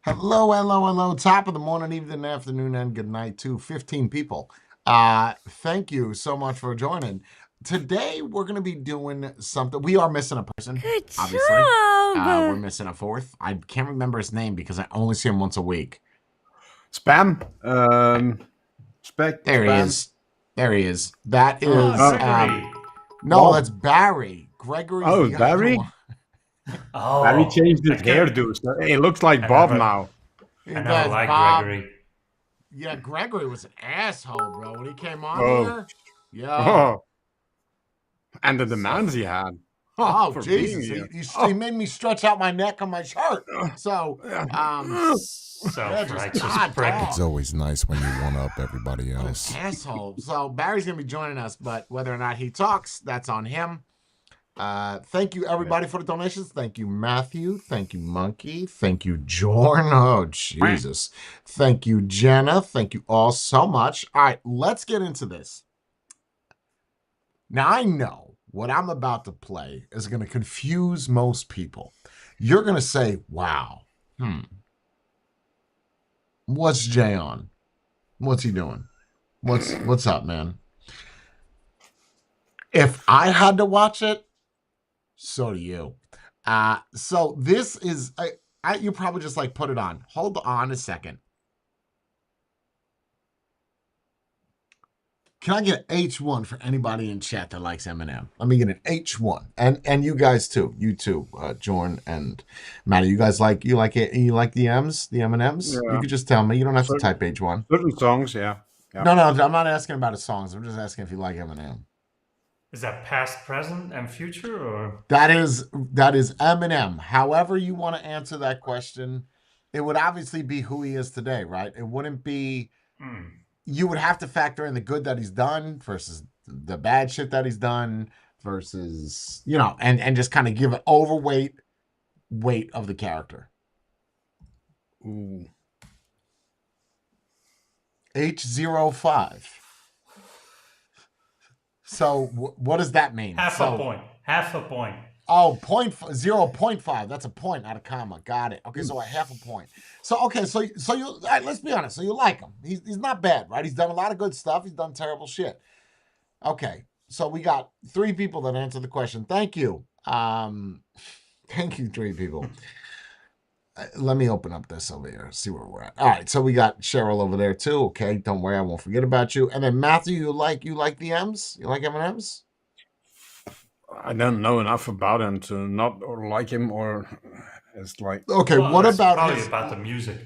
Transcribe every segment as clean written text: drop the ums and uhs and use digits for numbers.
Hello, hello, hello. Top of the morning, evening, afternoon, and good night to 15 people. Thank you so much for joining. Today, we're going to be doing something. We are missing a person, Good obviously. We're job. missing a fourth. I can't remember his name because I only see him once a week. Spam. There he Spam. is. There he is. That Oh, is, Gregory. no, Bob. that's Barry. Gregory's Oh, the other Barry? one. Barry Oh, changed I his hairdo. So it looks like I Bob never, now. I never That's liked Bob. Gregory. Yeah, Gregory was an asshole, bro. When he came on Oh. here, yo. Oh. And the So, demands he had. Oh For being Jesus! here. He made me stretch out my neck on my shirt. So yeah, just self-righteous God prick. It's dog. always nice when you one up everybody What an else. asshole. So Barry's gonna be joining us, but whether or not he talks, that's on him. Thank you everybody for the donations. Thank you, Matthew. Thank you, Monkey. Thank you, Jorn. Oh Jesus. Thank you, Jenna. Thank you all so much. All right, let's get into this. Now I know what I'm about to play is going to confuse most people. You're going to say, wow, what's Jay on? What's he doing? What's up, man? If I had to watch it, so do you. So this is, you probably just like put it on. Hold on a second. Can I get an H1 for anybody in chat that likes Eminem? Let me get an H1, and you guys too. You too, Jorn and Maddie. You guys like it? You like the M&Ms? You Yeah. could just tell me. You don't have to Certain, type H1. certain songs, yeah. No, I'm not asking about his songs. I'm just asking if you like Eminem. Is that past, present, and future, or That is Eminem. However you want to answer that question, it would obviously be who he is today, right? It wouldn't be. You would have to factor in the good that he's done versus the bad shit that he's done versus, and just kind of give an overweight weight of the character. Ooh. H05. So what does that mean? half a point? Half a point. Oh, 0.5. That's a point, not a comma. Got it. Okay, so a half a point. So okay, so you all right, let's be honest. So you like him. He's not bad, right? He's done a lot of good stuff. He's done terrible shit. Okay, so we got 3 people that answered the question. Thank you. Thank you, 3 people. Let me open up this over here, see where we're at. All right, so we got Cheryl over there too. Okay, don't worry, I won't forget about you. And then Matthew, you like the M's? You like M&M's? I don't know enough about him to not or like him or it's like. Okay, Well, what it's about probably his? about the music.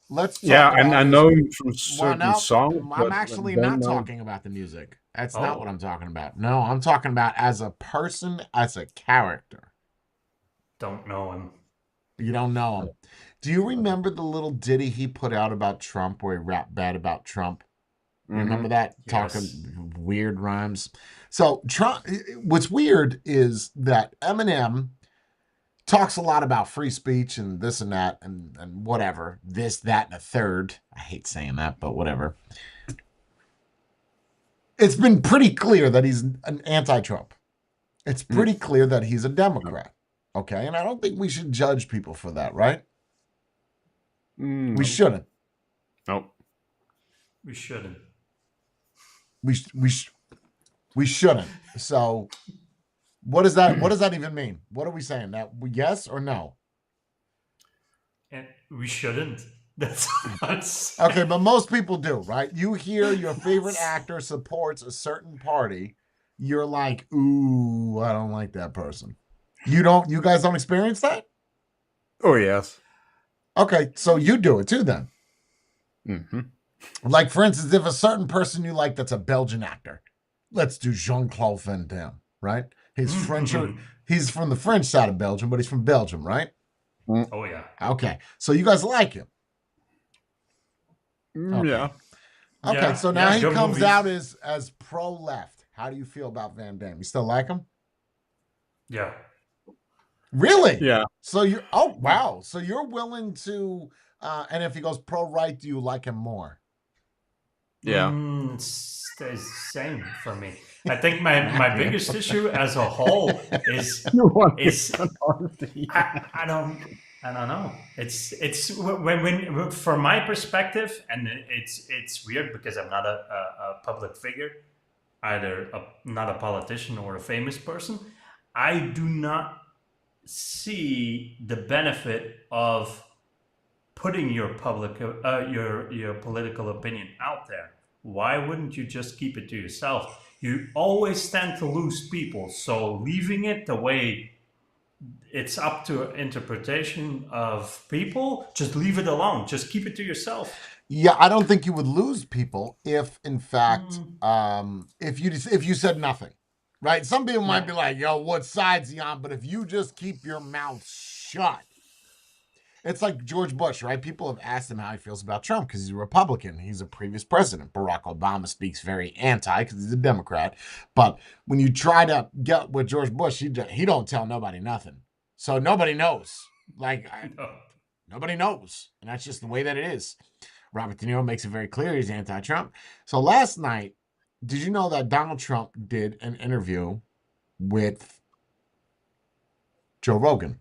Let's talk Yeah, about and I his. know him from Well, certain now songs, I'm but actually don't not know. talking about the music. That's not what Oh, I'm talking about. No, I'm talking about as a person, as a character. don't know him. You don't know him. Do you remember the little ditty he put out about Trump where he rapped bad about Trump? You remember that? Yes. Talking weird rhymes. So Trump, what's weird is that Eminem talks a lot about free speech and this and that and whatever. This, that, and a third. I hate saying that, but whatever. It's been pretty clear that he's an anti-Trump. It's pretty clear that he's a Democrat. Okay, and I don't think we should judge people for that, right? We shouldn't. Nope. We shouldn't. We shouldn't. So, what does that even mean? What are we saying? That yes or no? And we shouldn't. That's Okay, but most people do, right? You hear your favorite actor supports a certain party, you're like, ooh, I don't like that person. You guys don't experience that? Oh yes. Okay, so you do it too then. Mm-hmm. Like, for instance, if a certain person you like that's a Belgian actor, let's do Jean-Claude Van Damme, right? He's French, he's from the French side of Belgium, but he's from Belgium, right? Oh yeah. Okay, so you guys like him. Okay. Yeah. Okay, Yeah, so now yeah, he good comes movies. out as pro-left. How do you feel about Van Damme? You still like him? Yeah. Really? Yeah. So you're, oh wow, so you're willing to, and if he goes pro-right, do you like him more? Yeah. It stays the same for me. I think my biggest issue as a whole is You want is minority. I don't I don't know. It's when from my perspective, and it's weird because I'm not a public figure, either not a politician or a famous person. I do not see the benefit of putting your public your political opinion out there. Why wouldn't you just keep it to yourself? You always stand to lose people, so leaving it the way it's up to interpretation of people, just leave it alone. Just keep it to yourself. Yeah, I don't think you would lose people if, in fact, if you said nothing, right? Some people might be like, "Yo, what side's he on?" But if you just keep your mouth shut, it's like George Bush, right? People have asked him how he feels about Trump because he's a Republican. He's a previous president. Barack Obama speaks very anti because he's a Democrat. But when you try to get with George Bush, he don't tell nobody nothing. So nobody knows. Nobody knows. And that's just the way that it is. Robert De Niro makes it very clear he's anti-Trump. So last night, did you know that Donald Trump did an interview with Joe Rogan?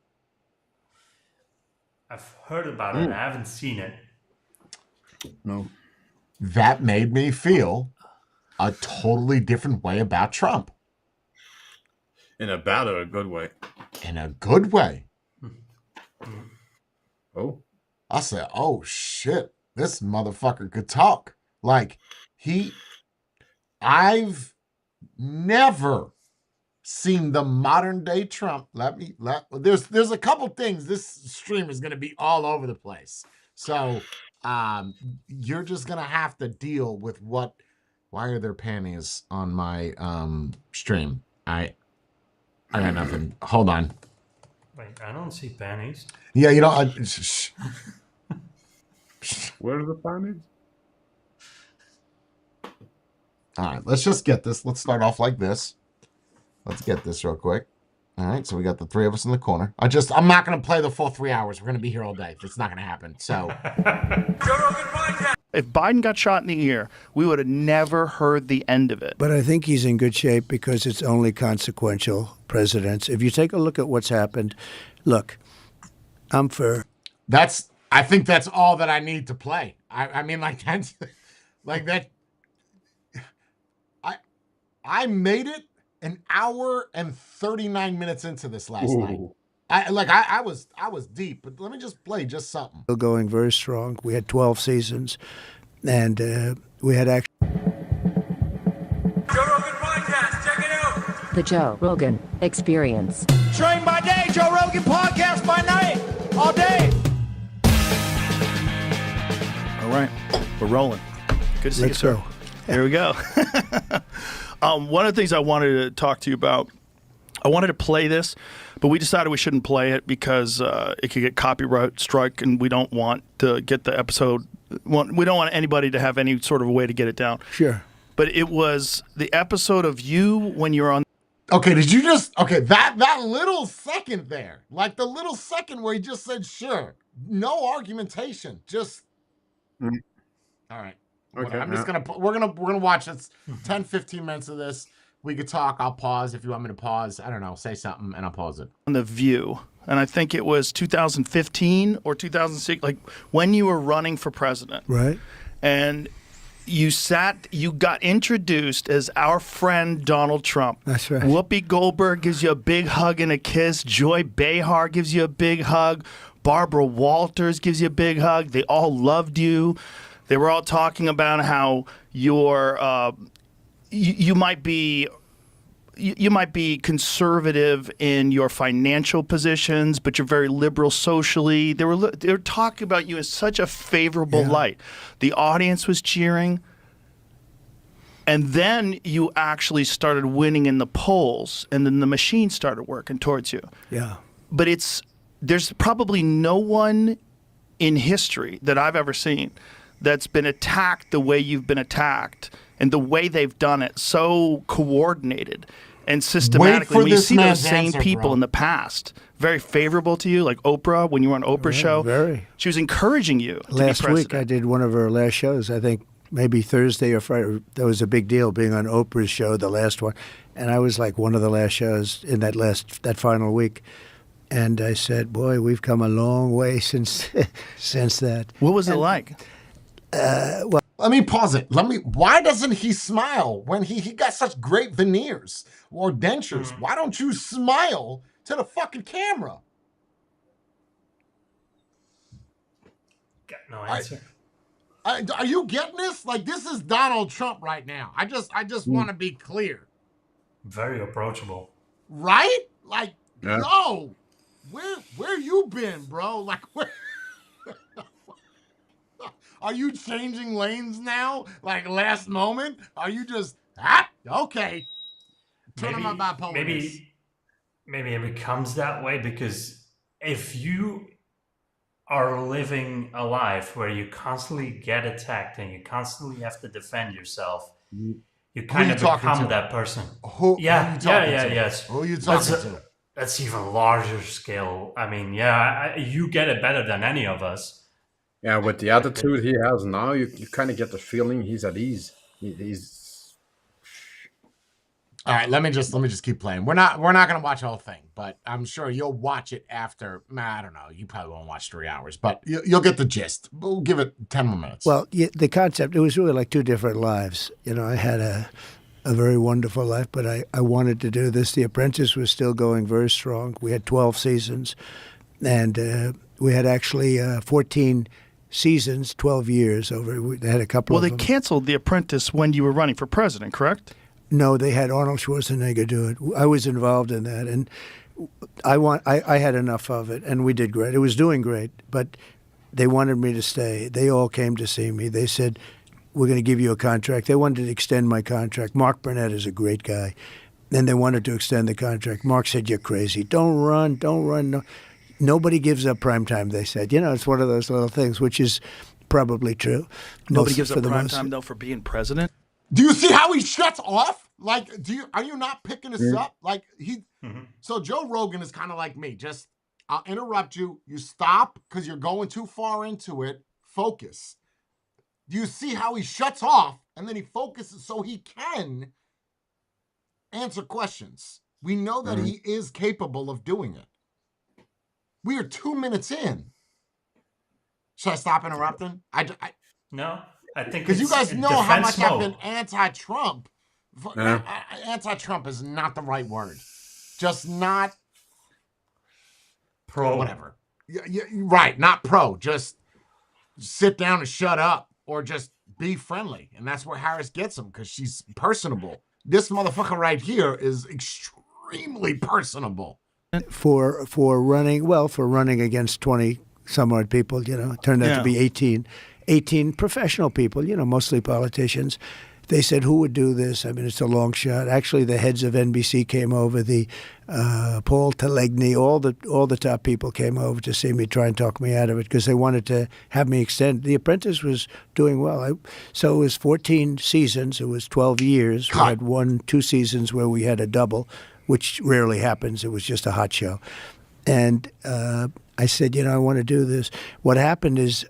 I've heard about it. I haven't seen it. No. That made me feel a totally different way about Trump. In a bad or a good way? In a good way. Oh. I said, oh shit, this motherfucker could talk. Like, I've never seen the modern day Trump. There's a couple things. This stream is going to be all over the place. So you're just going to have to deal with why are there panties on my stream? I got nothing. Hold on. Wait, I don't see panties. Yeah, you know, Where are the panties? all right, let's just get this. Let's start off like this. Let's get this real quick. All right, so we got the three of us in the corner. I'm not going to play the full 3 hours. We're going to be here all day. It's not going to happen. So, If Biden got shot in the ear, we would have never heard the end of it. But I think he's in good shape because it's only consequential presidents. If you take a look at what's happened, look, I'm for. I think that's all that I need to play. I mean, like that's, like that. I made it an hour and 39 minutes into this last night. I was deep, but let me just play just something. Still going very strong. We had 12 seasons, and we had actually. Joe Rogan Podcast, check it out. The Joe Rogan Experience. Train by day, Joe Rogan Podcast by night, all day. All right, we're rolling. Good to see you, Let's sir. go. Here we go. One of the things I wanted to talk to you about, I wanted to play this, but we decided we shouldn't play it because it could get copyright strike, and we don't want to get the episode. We don't want anybody to have any sort of a way to get it down. Sure. But it was the episode of you when you're on. Okay, did you just that little second there, like the little second where he just said sure, no argumentation, just all right. Okay, I'm just we're gonna watch this 10-15 minutes of this. We could talk. I'll pause if you want me to pause. I don't know, say something and I'll pause it. On The View, and I think it was 2015 or 2006, like when you were running for president. Right. And you got introduced as our friend Donald Trump. That's right. Whoopi Goldberg gives you a big hug and a kiss. Joy Behar gives you a big hug. Barbara Walters gives you a big hug. They all loved you. They were all talking about how you might be conservative in your financial positions, but you're very liberal socially. They were talking about you in such a favorable light. The audience was cheering. And then you actually started winning in the polls, and then the machine started working towards you. Yeah. But there's probably no one in history that I've ever seen that's been attacked the way you've been attacked, and the way they've done it, so coordinated and systematically. When you see those same people in the past, very favorable to you, like Oprah, when you were on Oprah's show, very. She was encouraging you to be Last president. week, I did one of her last shows. I think maybe Thursday or Friday. That was a big deal, being on Oprah's show, the last one. And I was like one of the last shows in that final week. And I said, boy, we've come a long way since that. What was it like? Let me pause it. Why doesn't he smile when he got such great veneers or dentures? Why don't you smile to the fucking camera? Got no answer. Are you getting this? Like, this is Donald Trump right now. I just want to be clear. Very approachable. Right? Like, Yeah. yo, where you been, bro? Like, where? Are you changing lanes now? Like last moment? Are you just okay? Turn on my bipolarness. Maybe it becomes that way because if you are living a life where you constantly get attacked and you constantly have to defend yourself, you kind of become that person. Who you talking to? Yes. Who are you talking to? That's even larger scale. I mean, you get it better than any of us. Yeah, with the attitude he has now, you kind of get the feeling he's at ease. He's All right, let me just keep playing. We're not gonna watch the whole thing, but I'm sure you'll watch it after. I don't know. You probably won't watch 3 hours, but you'll get the gist. We'll give it 10 more minutes. Well, the concept, it was really like two different lives. You know, I had a very wonderful life, but I wanted to do this. The Apprentice was still going very strong. We had 12 seasons, and we had actually 14 seasons, 12 years over. They had a couple of Well, them. they canceled The Apprentice when you were running for president, correct? No, they had Arnold Schwarzenegger do it. I was involved in that, and I had enough of it, and we did great. It was doing great, but they wanted me to stay. They all came to see me. They said, we're going to give you a contract. They wanted to extend my contract. Mark Burnett is a great guy, and they wanted to extend the contract. Mark said, you're crazy. Don't run. No. Nobody gives up primetime, they said. You know, it's one of those little things, which is probably true. Nobody gives up prime time, though, for being president? Do you see how he shuts off? Like, are you not picking this up? Like So Joe Rogan is kind of like me. Just, I'll interrupt you. You stop because you're going too far into it. Focus. Do you see how he shuts off and then he focuses so he can answer questions? We know that he is capable of doing it. We are 2 minutes in. Should I stop interrupting? No, I think because you guys know how much I've been anti-Trump. Yeah. Anti-Trump is not the right word. Just not pro. Whatever. Right, not pro. Just sit down and shut up, or just be friendly, and that's where Harris gets him because she's personable. This motherfucker right here is extremely personable. For running against 20 some odd people, you know, it turned out to be 18 professional people, you know, mostly politicians. They said, who would do this? I mean, it's a long shot. Actually, the heads of NBC came over, the Paul Telegny, all the top people came over to see me, try and talk me out of it because they wanted to have me extend. The Apprentice was doing well. So it was 14 seasons. It was 12 years. We had 2 seasons where we had a double, which rarely happens. It was just a hot show. And I said, you know, I want to do this. What happened is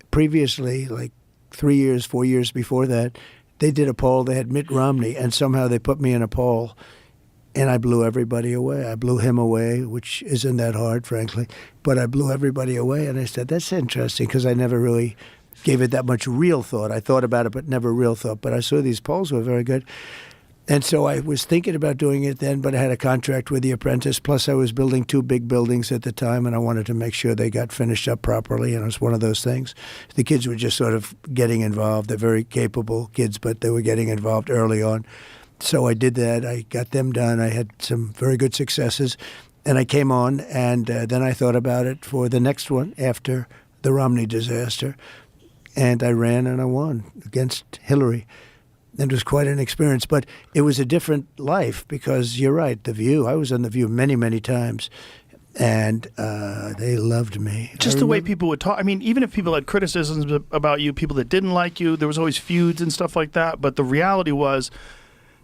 previously, like 3 years, 4 years before that, they did a poll. They had Mitt Romney, and somehow they put me in a poll, and I blew everybody away. I blew him away, which isn't that hard, frankly, but I blew everybody away. And I said, that's interesting because I never really gave it that much real thought. I thought about it, but never real thought. But I saw these polls were very good. And so I was thinking about doing it then, but I had a contract with The Apprentice. Plus, I was building 2 big buildings at the time, and I wanted to make sure they got finished up properly. And it was one of those things. The kids were just sort of getting involved. They're very capable kids, but they were getting involved early on. So I did that. I got them done. I had some very good successes. And I came on, and then I thought about it for the next one after the Romney disaster. And I ran, and I won against Hillary. It was quite an experience, but it was a different life because you're right, The View. I was on The View many, many times, and they loved me. Just the way people would talk. I mean, even if people had criticisms about you, people that didn't like you, there was always feuds and stuff like that. But the reality was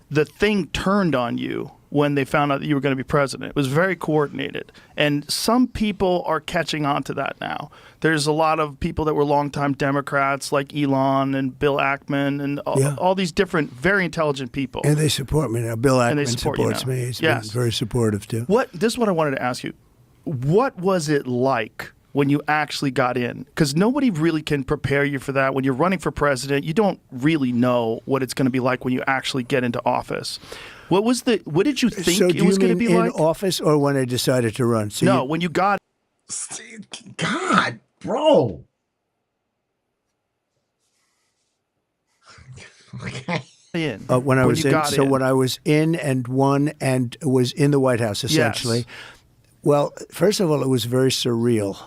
the thing turned on you when they found out that you were going to be president. It was very coordinated. And some people are catching on to that now. There's a lot of people that were longtime Democrats like Elon and Bill Ackman and all these different, very intelligent people. And they support me now. Bill Ackman supports me. He's been very supportive, too. This is what I wanted to ask you. what was it like when you actually got in? Because nobody really can prepare you for that. When you're running for president, you don't really know what it's going to be like when you actually get into office. What did you think So it do was you going to mean be in like? office or when I decided to run? So No, when you got God, bro. Okay. in. when I was you in, got so in. when I was in and won and was in the White House, essentially. Yes. Well, first of all, it was very surreal.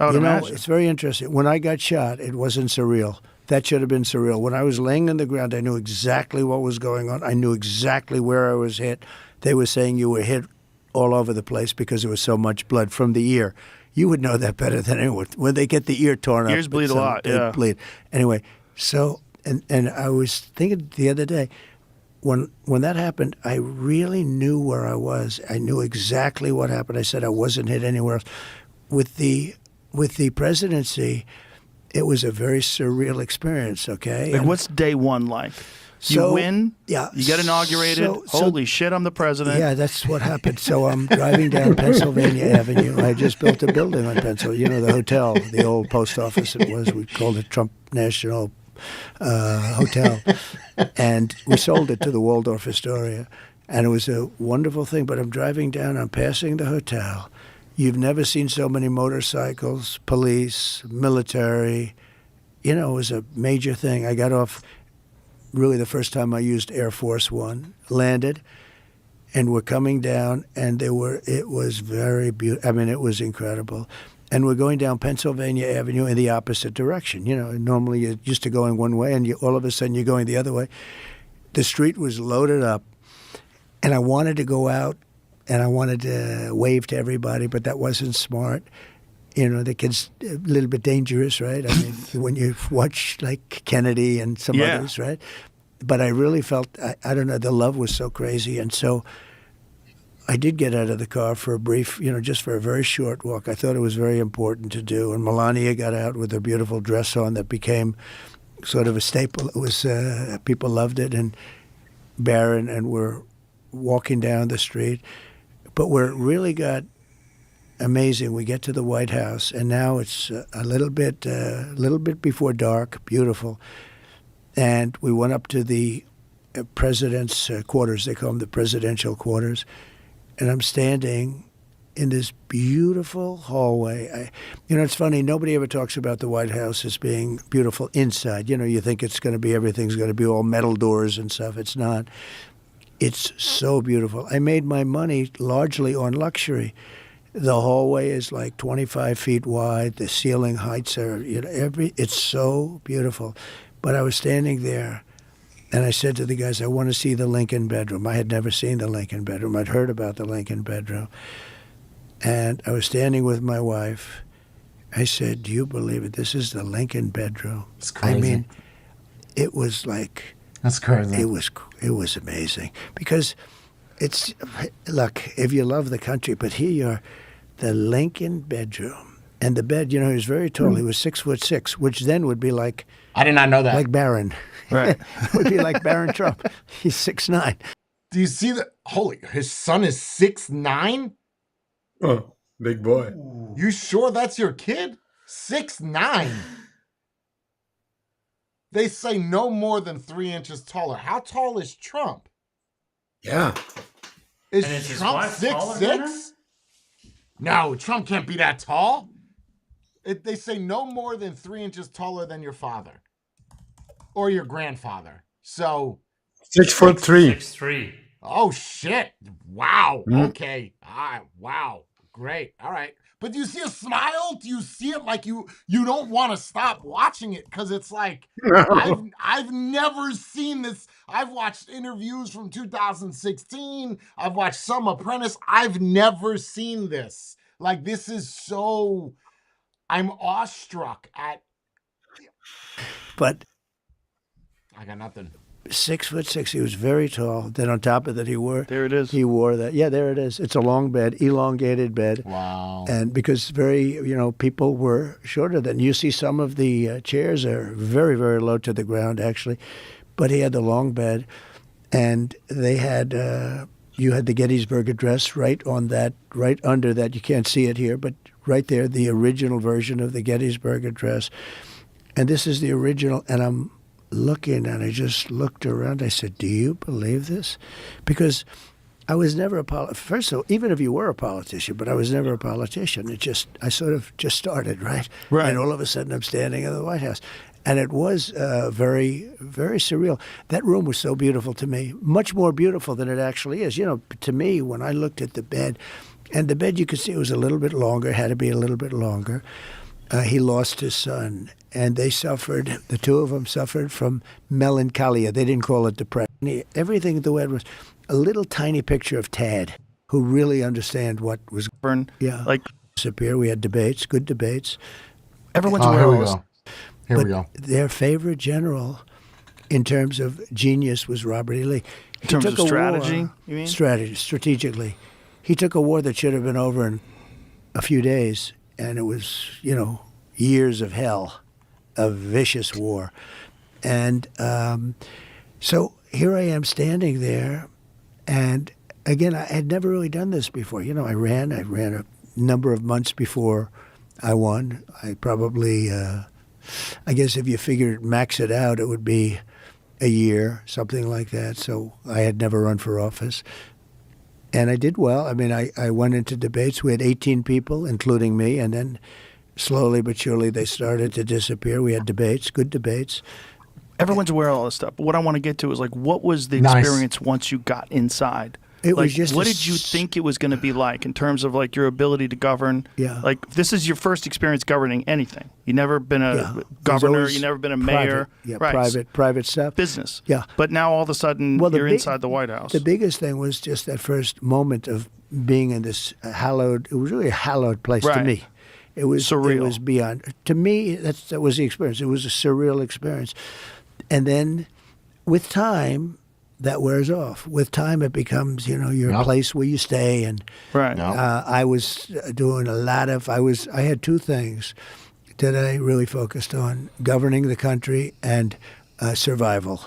I would You know, imagine. it's very interesting. When I got shot, it wasn't surreal. That should have been surreal. When I was laying on the ground, I knew exactly what was going on. I knew exactly where I was hit. They were saying you were hit all over the place because there was so much blood from the ear. You would know that better than anyone. When they get the ear torn up, Ears bleed a lot, they yeah. bleed. Anyway, so and I was thinking the other day, when that happened, I really knew where I was. I knew exactly what happened. I said I wasn't hit anywhere else. With the presidency, it was a very surreal experience. Okay, Like, And what's day one like? You So, win. yeah, You get inaugurated. so- Holy shit! I'm the president. yeah, that's what happened. So I'm driving down Pennsylvania Avenue. I just built a building on Pennsylvania. You know, the hotel, the old post office. It was. We called it Trump National Hotel, and we sold it to the Waldorf Astoria, and it was a wonderful thing. But I'm driving down. I'm passing the hotel. You've never seen so many motorcycles, police, military. You know, it was a major thing. I got off. Really, the first time I used Air Force One, landed, and we're coming down, and it was very beautiful. I mean, it was incredible. And we're going down Pennsylvania Avenue in the opposite direction. You know, normally you're used to going one way, and all of a sudden you're going the other way. The street was loaded up, and I wanted to go out, and I wanted to wave to everybody, but that wasn't smart. You know, the kid's a little bit dangerous, right? I mean, when you watch like Kennedy and some Yeah. others, right? But I really felt, I don't know, the love was so crazy. And so I did get out of the car for a brief, you know, just for a very short walk. I thought it was very important to do. And Melania got out with her beautiful dress on that became sort of a staple. It was, people loved it. And Barron, and we're walking down the street. But where it really got amazing, we get to the White House, and now it's a little bit before dark, beautiful. And we went up to the president's quarters. They call them the presidential quarters. And I'm standing in this beautiful hallway. You know, it's funny. Nobody ever talks about the White House as being beautiful inside. You know, you think it's going to be, everything's going to be all metal doors and stuff. It's not. It's so beautiful. I made my money largely on luxury. The hallway is like 25 feet wide. The ceiling heights are, you know, it's so beautiful. But I was standing there, and I said to the guys, I want to see the Lincoln bedroom. I had never seen the Lincoln bedroom. I'd heard about the Lincoln bedroom. And I was standing with my wife. I said, do you believe it? This is the Lincoln bedroom. It's crazy. I mean, it was like, That's crazy. it was amazing. Because it's, look, if you love the country, but here you're, the Lincoln bedroom. And the bed, you know, he was very tall. He was 6'6", which then would be like I did not know that. like Barron. Right. Would be like Barron Trump. He's 6'9". Do you see the holy? His son is 6'9"? Oh, big boy. You sure that's your kid? 6'9". They say no more than 3 inches taller. How tall is Trump? Yeah. Is And is his Trump wife taller than 6'6"? No, Trump can't be that tall. They say no more than 3 inches taller than your father or your grandfather. So, 6'3". 6'3". oh shit! Wow. Hmm. Okay. All right. Wow. Great. All right. But do you see a smile? Do you see it like you don't want to stop watching it because it's like I've never seen this. I've watched interviews from 2016. I've watched some Apprentice. I've never seen this. Like this is so. I'm awestruck at. But I got nothing. 6'6". He was very tall. Then on top of that, he wore that. Yeah, there it is. It's a long bed, elongated bed. Wow. And because people were shorter than you see, some of the chairs are very, very low to the ground, actually. But he had the long bed, and they had you had the Gettysburg Address right on that, right under that. You can't see it here, but right there, the original version of the Gettysburg Address. And this is the original, and I'm looking, and I just looked around. I said, do you believe this? Because I was never a first of all, even if you were a politician, but I was never a politician. I sort of just started, right? Right. And all of a sudden I'm standing in the White House. And it was very, very surreal. That room was so beautiful to me, much more beautiful than it actually is. You know, to me, when I looked at the bed, and the bed you could see it was a little bit longer, had to be a little bit longer. He lost his son, and they suffered, the two of them suffered from melancholia. They didn't call it depression. Everything the way it was, a little tiny picture of Tad, who really understand what was like disappear. We had debates, good debates. everyone's Oh, aware here of we this. go. Here we go. Their favorite general, in terms of genius, was Robert E. Lee. In terms of strategy, you mean? Strategically. He took a war that should have been over in a few days, and it was, years of hell, a vicious war. And so here I am standing there, and again, I had never really done this before. I ran a number of months before I won. I probably, I guess if you max it out, it would be a year, something like that. So I had never run for office. And I did well. I mean, I went into debates. We had 18 people, including me, and then slowly but surely they started to disappear. We had debates, good debates. Everyone's aware of all this stuff. But what I want to get to is what was the Nice. experience once you got inside? It was just what did you think it was going to be like in terms of your ability to govern? Yeah. This is your first experience governing anything. You never been a Yeah. It was governor. always You never been a private. mayor. Yeah, Right. private stuff. Business. Yeah. But now all of a sudden Well, you're inside the White House. The biggest thing was just that first moment of being in this hallowed. It was really a hallowed place to Right. me. It was Surreal. It was beyond. To me, that was the experience. It was a surreal experience. And then, with time, that wears off. With time, it becomes your Yep. place where you stay. And right. Yep. I was doing a lot of. I had two things that I really focused on: governing the country and survival.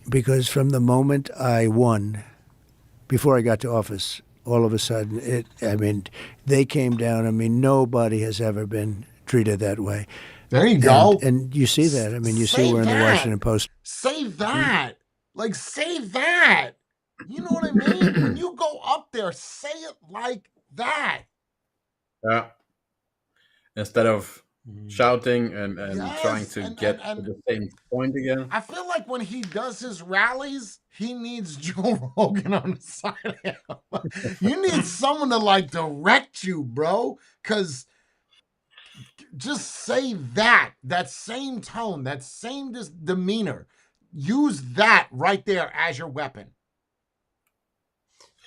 Because from the moment I won, before I got to office, all of a sudden, they came down. I mean, nobody has ever been treated that way. There you go. And you see that. I mean, you see Say we're in the that. Washington Post. Say that. Say that. You know what I mean? When you go up there, say it like that. Yeah. Instead of shouting and Yes, trying to and- get and- to the same point again. I feel like when he does his rallies, he needs Joe Rogan on the side of him. You need someone to direct you, bro. Because just say that same tone, that same demeanor. Use that right there as your weapon.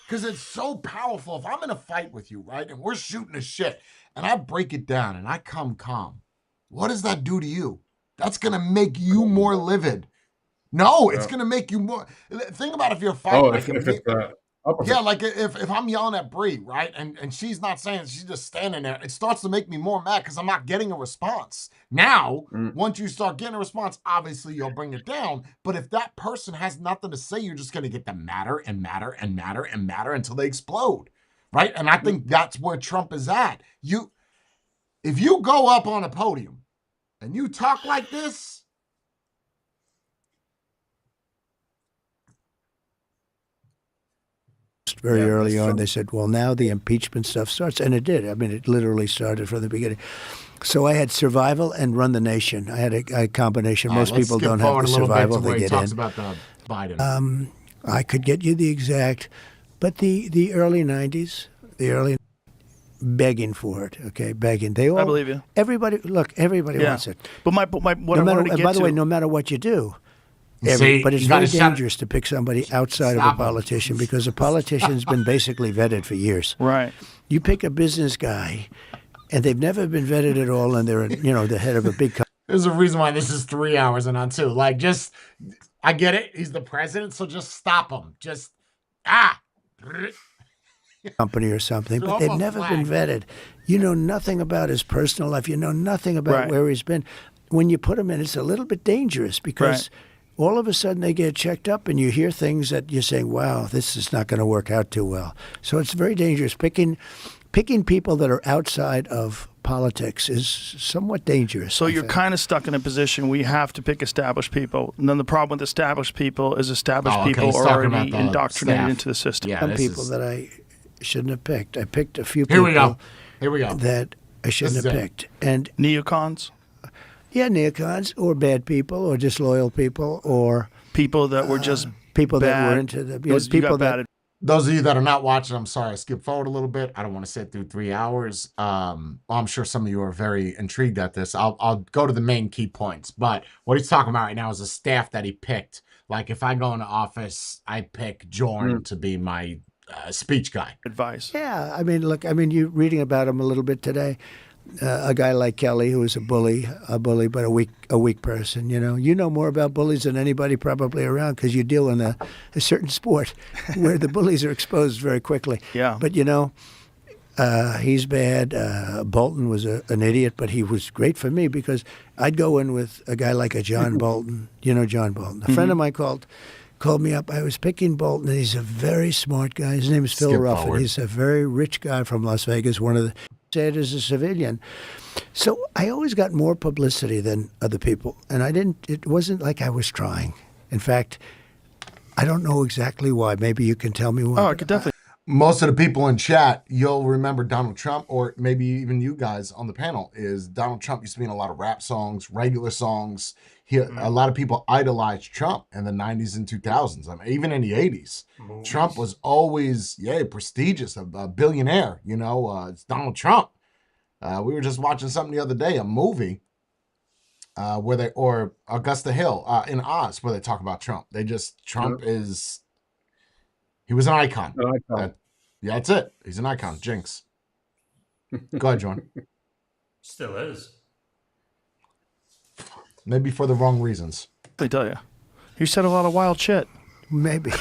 Because it's so powerful. If I'm in a fight with you, right, and we're shooting a shit, and I break it down and I come calm, what does that do to you? That's going to make you more livid. No, it's going to make you more. Think about if you're fighting. Oh, if it's opposite. Yeah, if I'm yelling at Bree, right, and she's not saying, she's just standing there, it starts to make me more mad because I'm not getting a response. Now, once you start getting a response, obviously you'll bring it down. But if that person has nothing to say, you're just going to get them madder and madder and madder and madder until they explode, right? And I think that's where Trump is at. If you go up on a podium and you talk like this, very early that's on, true. they said, well, now the impeachment stuff starts. And it did. I mean, it literally started from the beginning. So I had survival and run the nation. I had a combination. Most let's people skip don't have forward the a little bit survival to where they he get talks in. about the Biden. I could get you the exact, but the early 90s, begging for it, okay, begging. They all, I believe you. Everybody Yeah. wants it. But what I No wanted matter, to and get by the to, way, no matter what you do, See, but it's you gotta very shut- dangerous to pick somebody outside Stop of a him. politician because a politician's been basically vetted for years. right. You pick a business guy, and they've never been vetted at all, and they're the head of a big company. There's a reason why this is 3 hours and not 2. I get it. He's the president, so just stop him. Just, company or something, Throw but up they've a never been flag. vetted. You know nothing about his personal life. You know nothing about Right. where he's been. When you put him in, it's a little bit dangerous because all of a sudden they get checked up, and you hear things that you're saying, "Wow, this is not going to work out too well." So it's very dangerous. Picking people that are outside of politics is somewhat dangerous. So I you're think. kind of stuck in a position where you have to pick established people. And then the problem with established people is established people he's are talking about already the indoctrinated staff. into the system. Yeah, Some this people is- that I shouldn't have picked. I picked a few Here people we go. Here we go. that I shouldn't This have is it. picked. And Neocons, yeah, neocons or bad people or disloyal people or people that were just people that bad. were into the Those- you people got that bad Those of you that are not watching, I'm sorry, I skipped forward a little bit. I don't want to sit through 3 hours. I'm sure some of you are very intrigued at this. I'll go to the main key points. But what he's talking about right now is the staff that he picked. Like if I go into office, I pick Jorn to be my speech guy. advice. Yeah, I mean, look, I mean, you're reading about him a little bit today. A guy like Kelly, who was a bully, but a weak person. You know more about bullies than anybody probably around because you deal in a certain sport where the bullies are exposed very quickly. Yeah. But he's bad. Bolton was an idiot, but he was great for me because I'd go in with a guy like a John Bolton. You know John Bolton. A friend of mine called me up. I was picking Bolton, and he's a very smart guy. His name is Phil Skip Ruffin. forward. He's a very rich guy from Las Vegas. One of the said as a civilian. So I always got more publicity than other people, and it wasn't like I was trying. In fact, I don't know exactly why. Maybe you can tell me why. Oh, I could definitely. Most of the people in chat, you'll remember Donald Trump, or maybe even you guys on the panel, is Donald Trump used to be in a lot of rap songs, regular songs. A lot of people idolized Trump in the 90s and 2000s. I mean, even in the 80s. Trump was always, prestigious, a billionaire. It's Donald Trump. We were just watching something the other day, a movie or Augusta Hill in Oz, where they talk about Trump. Trump is, he was an icon. Yeah, that's it. He's an icon. Jinx. Go ahead, John. Still is. Maybe for the wrong reasons. I tell you, he said a lot of wild shit. Maybe.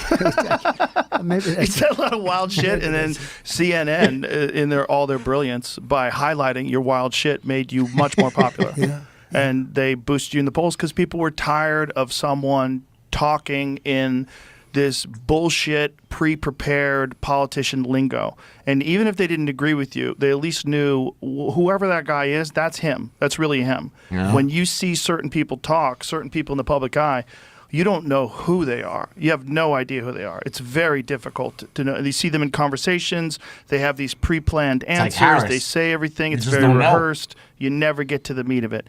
Maybe He that's said a lot of wild shit, and then CNN, in all their brilliance, by highlighting your wild shit, made you much more popular. Yeah. And they boosted you in the polls because people were tired of someone talking in this bullshit, pre-prepared politician lingo. And even if they didn't agree with you, they at least knew whoever that guy is, that's him. That's really him. Yeah. When you see certain people talk, certain people in the public eye, you don't know who they are. You have no idea who they are. It's very difficult to know. You see them in conversations. They have these pre-planned like answers. Harris. They say everything. It's just very don't know. rehearsed. You never get to the meat of it.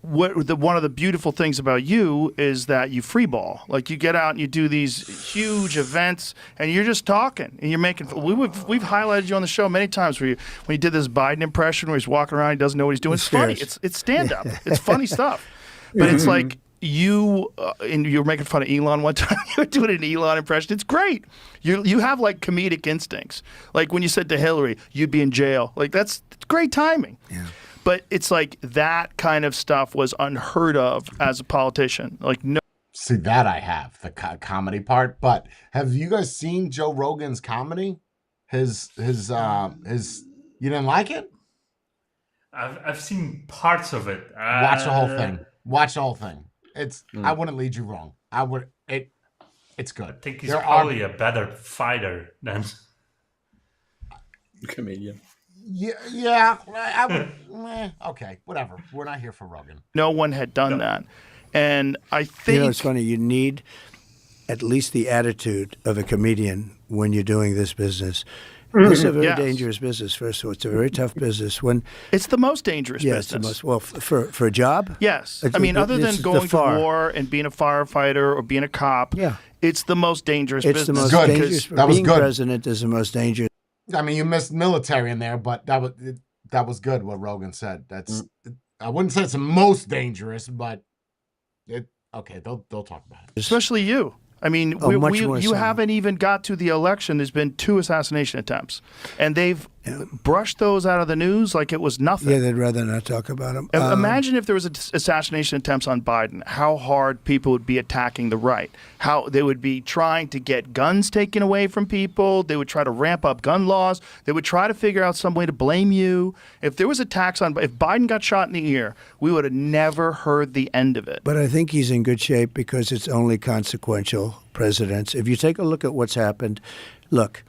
One of the beautiful things about you is that you freeball. Like you get out and you do these huge events, and you're just talking and you're making. We've highlighted you on the show many times when you did this Biden impression where he's walking around, he doesn't know what he's doing. It's funny. It's stand up. It's funny stuff. But it's like you and you were making fun of Elon one time. You were doing an Elon impression. It's great. You have like comedic instincts. Like when you said to Hillary, "You'd be in jail." Like that's great timing. Yeah. But it's like that kind of stuff was unheard of as a politician. Like no. See, that I have, the comedy part. But have you guys seen Joe Rogan's comedy? His you didn't like it? I've seen parts of it. Watch the whole thing. Watch the whole thing. I wouldn't lead you wrong. It's good. I think he's There probably a better fighter than. Comedian. Yeah, I would. Okay, whatever. We're not here for Rogan. No one had done that. And I think it's funny. You need at least the attitude of a comedian when you're doing this business. This is a very Yes. dangerous business. First of all, it's a very tough business. it's the most dangerous It's the business. most for a job. Yes. It's- I mean, other than it's the going to far. war and being a firefighter or being a cop, Yeah. it's the most dangerous It's the business. most Good. dangerous. That was Being good. president is the most dangerous. I mean, you missed military in there, but that was good what Rogan said. I wouldn't say it's the most dangerous, but okay. They'll talk about it. Especially you. I mean, Oh, much more you so. haven't even got to the election. There's been 2 assassination attempts, and they've brush those out of the news like it was nothing. Yeah, they'd rather not talk about them. Imagine if there was assassination attempts on Biden, how hard people would be attacking the right, how they would be trying to get guns taken away from people. They would try to ramp up gun laws. They would try to figure out some way to blame you. If there was attacks on, if Biden got shot in the ear, we would have never heard the end of it. But I think he's in good shape because it's only consequential presidents. If you take a look at what's happened, look,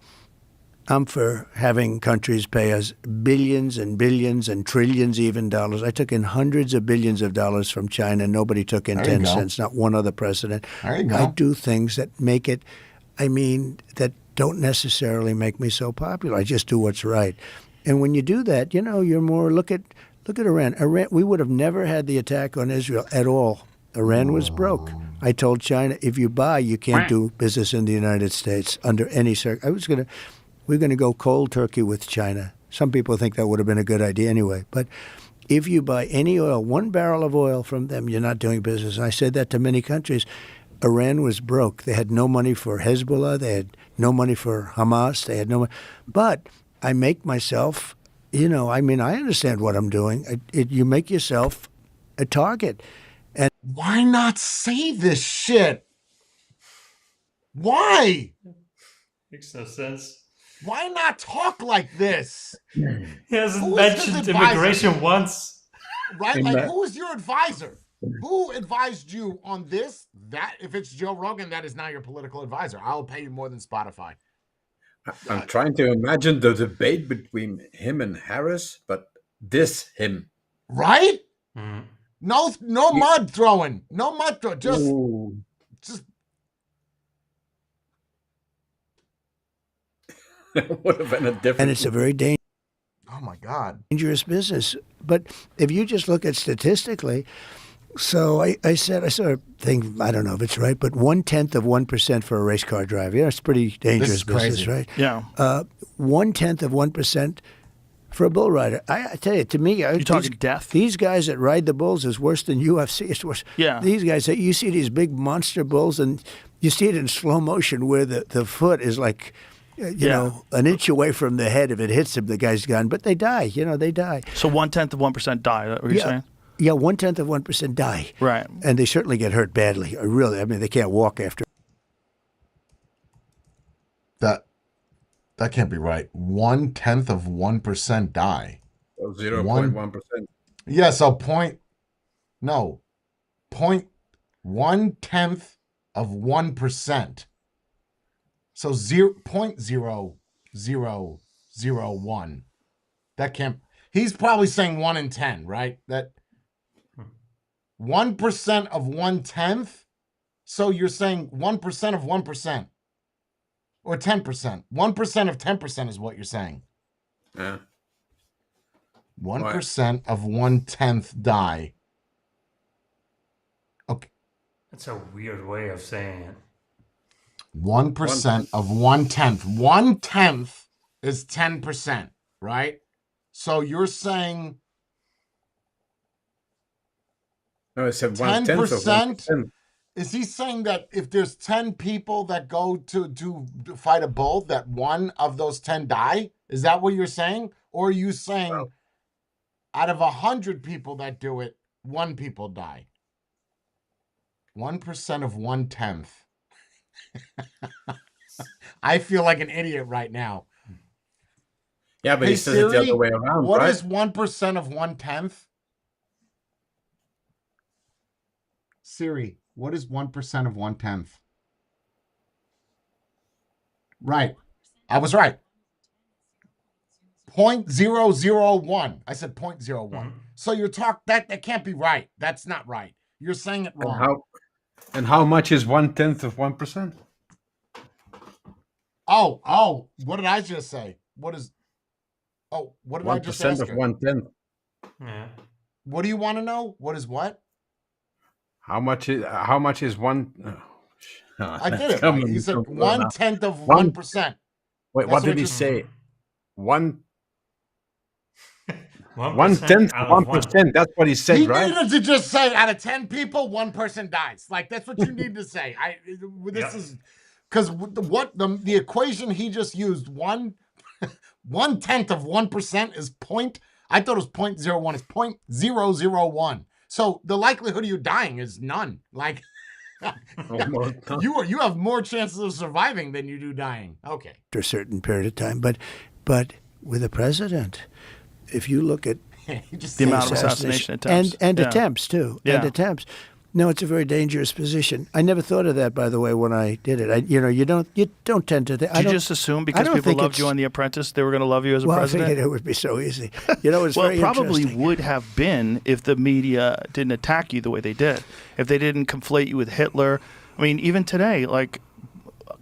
I'm for having countries pay us billions and billions and trillions even dollars. I took in hundreds of billions of dollars from China. Nobody took in There you 10 go. cents, not one other president. There you go. I do things that make it, that don't necessarily make me so popular. I just do what's right. And when you do that, you're more, look at Iran. We would have never had the attack on Israel at all. Iran was broke. I told China, if you buy, you can't do business in the United States under any circumstance. We're going to go cold turkey with China. Some people think that would have been a good idea anyway. But if you buy any oil, 1 barrel of oil from them, you're not doing business. And I said that to many countries. Iran was broke. They had no money for Hezbollah. They had no money for Hamas. They had no money. But I make myself, I understand what I'm doing. You make yourself a target. And Why not say this shit? Why? Makes no sense. Why not talk like this? He hasn't Who is his mentioned advisor? immigration once. Right? Like, who is your advisor? Who advised you on this? That if it's Joe Rogan, that is not your political advisor. I'll pay you more than Spotify. I'm trying to imagine the debate between him and Harris, but this him. Right? Mm. No mud throwing. No mud throw. Just Would have been a different. it's a very oh my God. dangerous business. But if you just look at statistically, so I saw a thing, I don't know if it's right, but 1/10% for a race car driver. It's pretty dangerous is business, crazy. right? Yeah. 1/10% for a bull rider. I tell you, to me, You're talking death? These guys that ride the bulls is worse than UFC. It's worse. Yeah. These guys, you see these big monster bulls, and you see it in slow motion where the foot is like, an inch away from the head. If it hits him, the guy's gone. But they die. They die. So 1/10% die. Is that what you're saying? Yeah, 1/10% die. Right. And they certainly get hurt badly. Really, they can't walk after. That can't be right. 1/10% die. 0.1%. Yeah, so point 1/10%. So 0.0001. That can't. He's probably saying 1 in 10, right? That 1% of 1/10. So you're saying 1% of 1%. Or 10%. 1% of 10% is what you're saying. Yeah. 1% of 1/10 die. Okay. That's a weird way of saying it. 1% of 1/10. 1/10 is 10%, right? So you're saying No, I said 1/10 of 10%? 1%. Is he saying that if there's 10 people that go to fight a bull, that one of those 10 die? Is that what you're saying? Or are you saying out of 100 people that do it, 1 people die? 1% of 1/10. I feel like an idiot right now. Yeah, but Hey, he says it the Siri, other way around, What right? is 1% of 1/10? Siri, what is 1% of 1/10? Right. I was right. 0.001. I said 0.01. So you're that can't be right. That's not right. You're saying it wrong. And how much is 1/10 of 1%? Oh, what did I just say? What did I just 1% ask of her? 1/10. Yeah. What do you want to know? What is what? How much is one? I did it. Come Right. on, He said come on now. 1/10 of One- 1%. Wait, That's what did what he you- say? 1/10 1% of 1%. That's what he said, He right? needed to just say out of 10 people, 1 person dies. Like that's what you need to say. This Yeah. is because the equation he just used, one 1/10 of 1% is point. I thought it was 0.01. It's 0.001. So the likelihood of you dying is none. Like Almost none. you have more chances of surviving than you do dying. Okay. after a certain period of time. But with a president, if you look at You just The say amount of so. assassination attempts. and Yeah. attempts too, Yeah. and attempts. No, it's a very dangerous position. I never thought of that, by the way, when I did it. You don't tend to. Did you just assume because people loved you on The Apprentice, they were going to love you as a well, I president? figured it would be so easy. It's Well, very it probably interesting. would have been if the media didn't attack you the way they did. If they didn't conflate you with Hitler. I mean, even today, like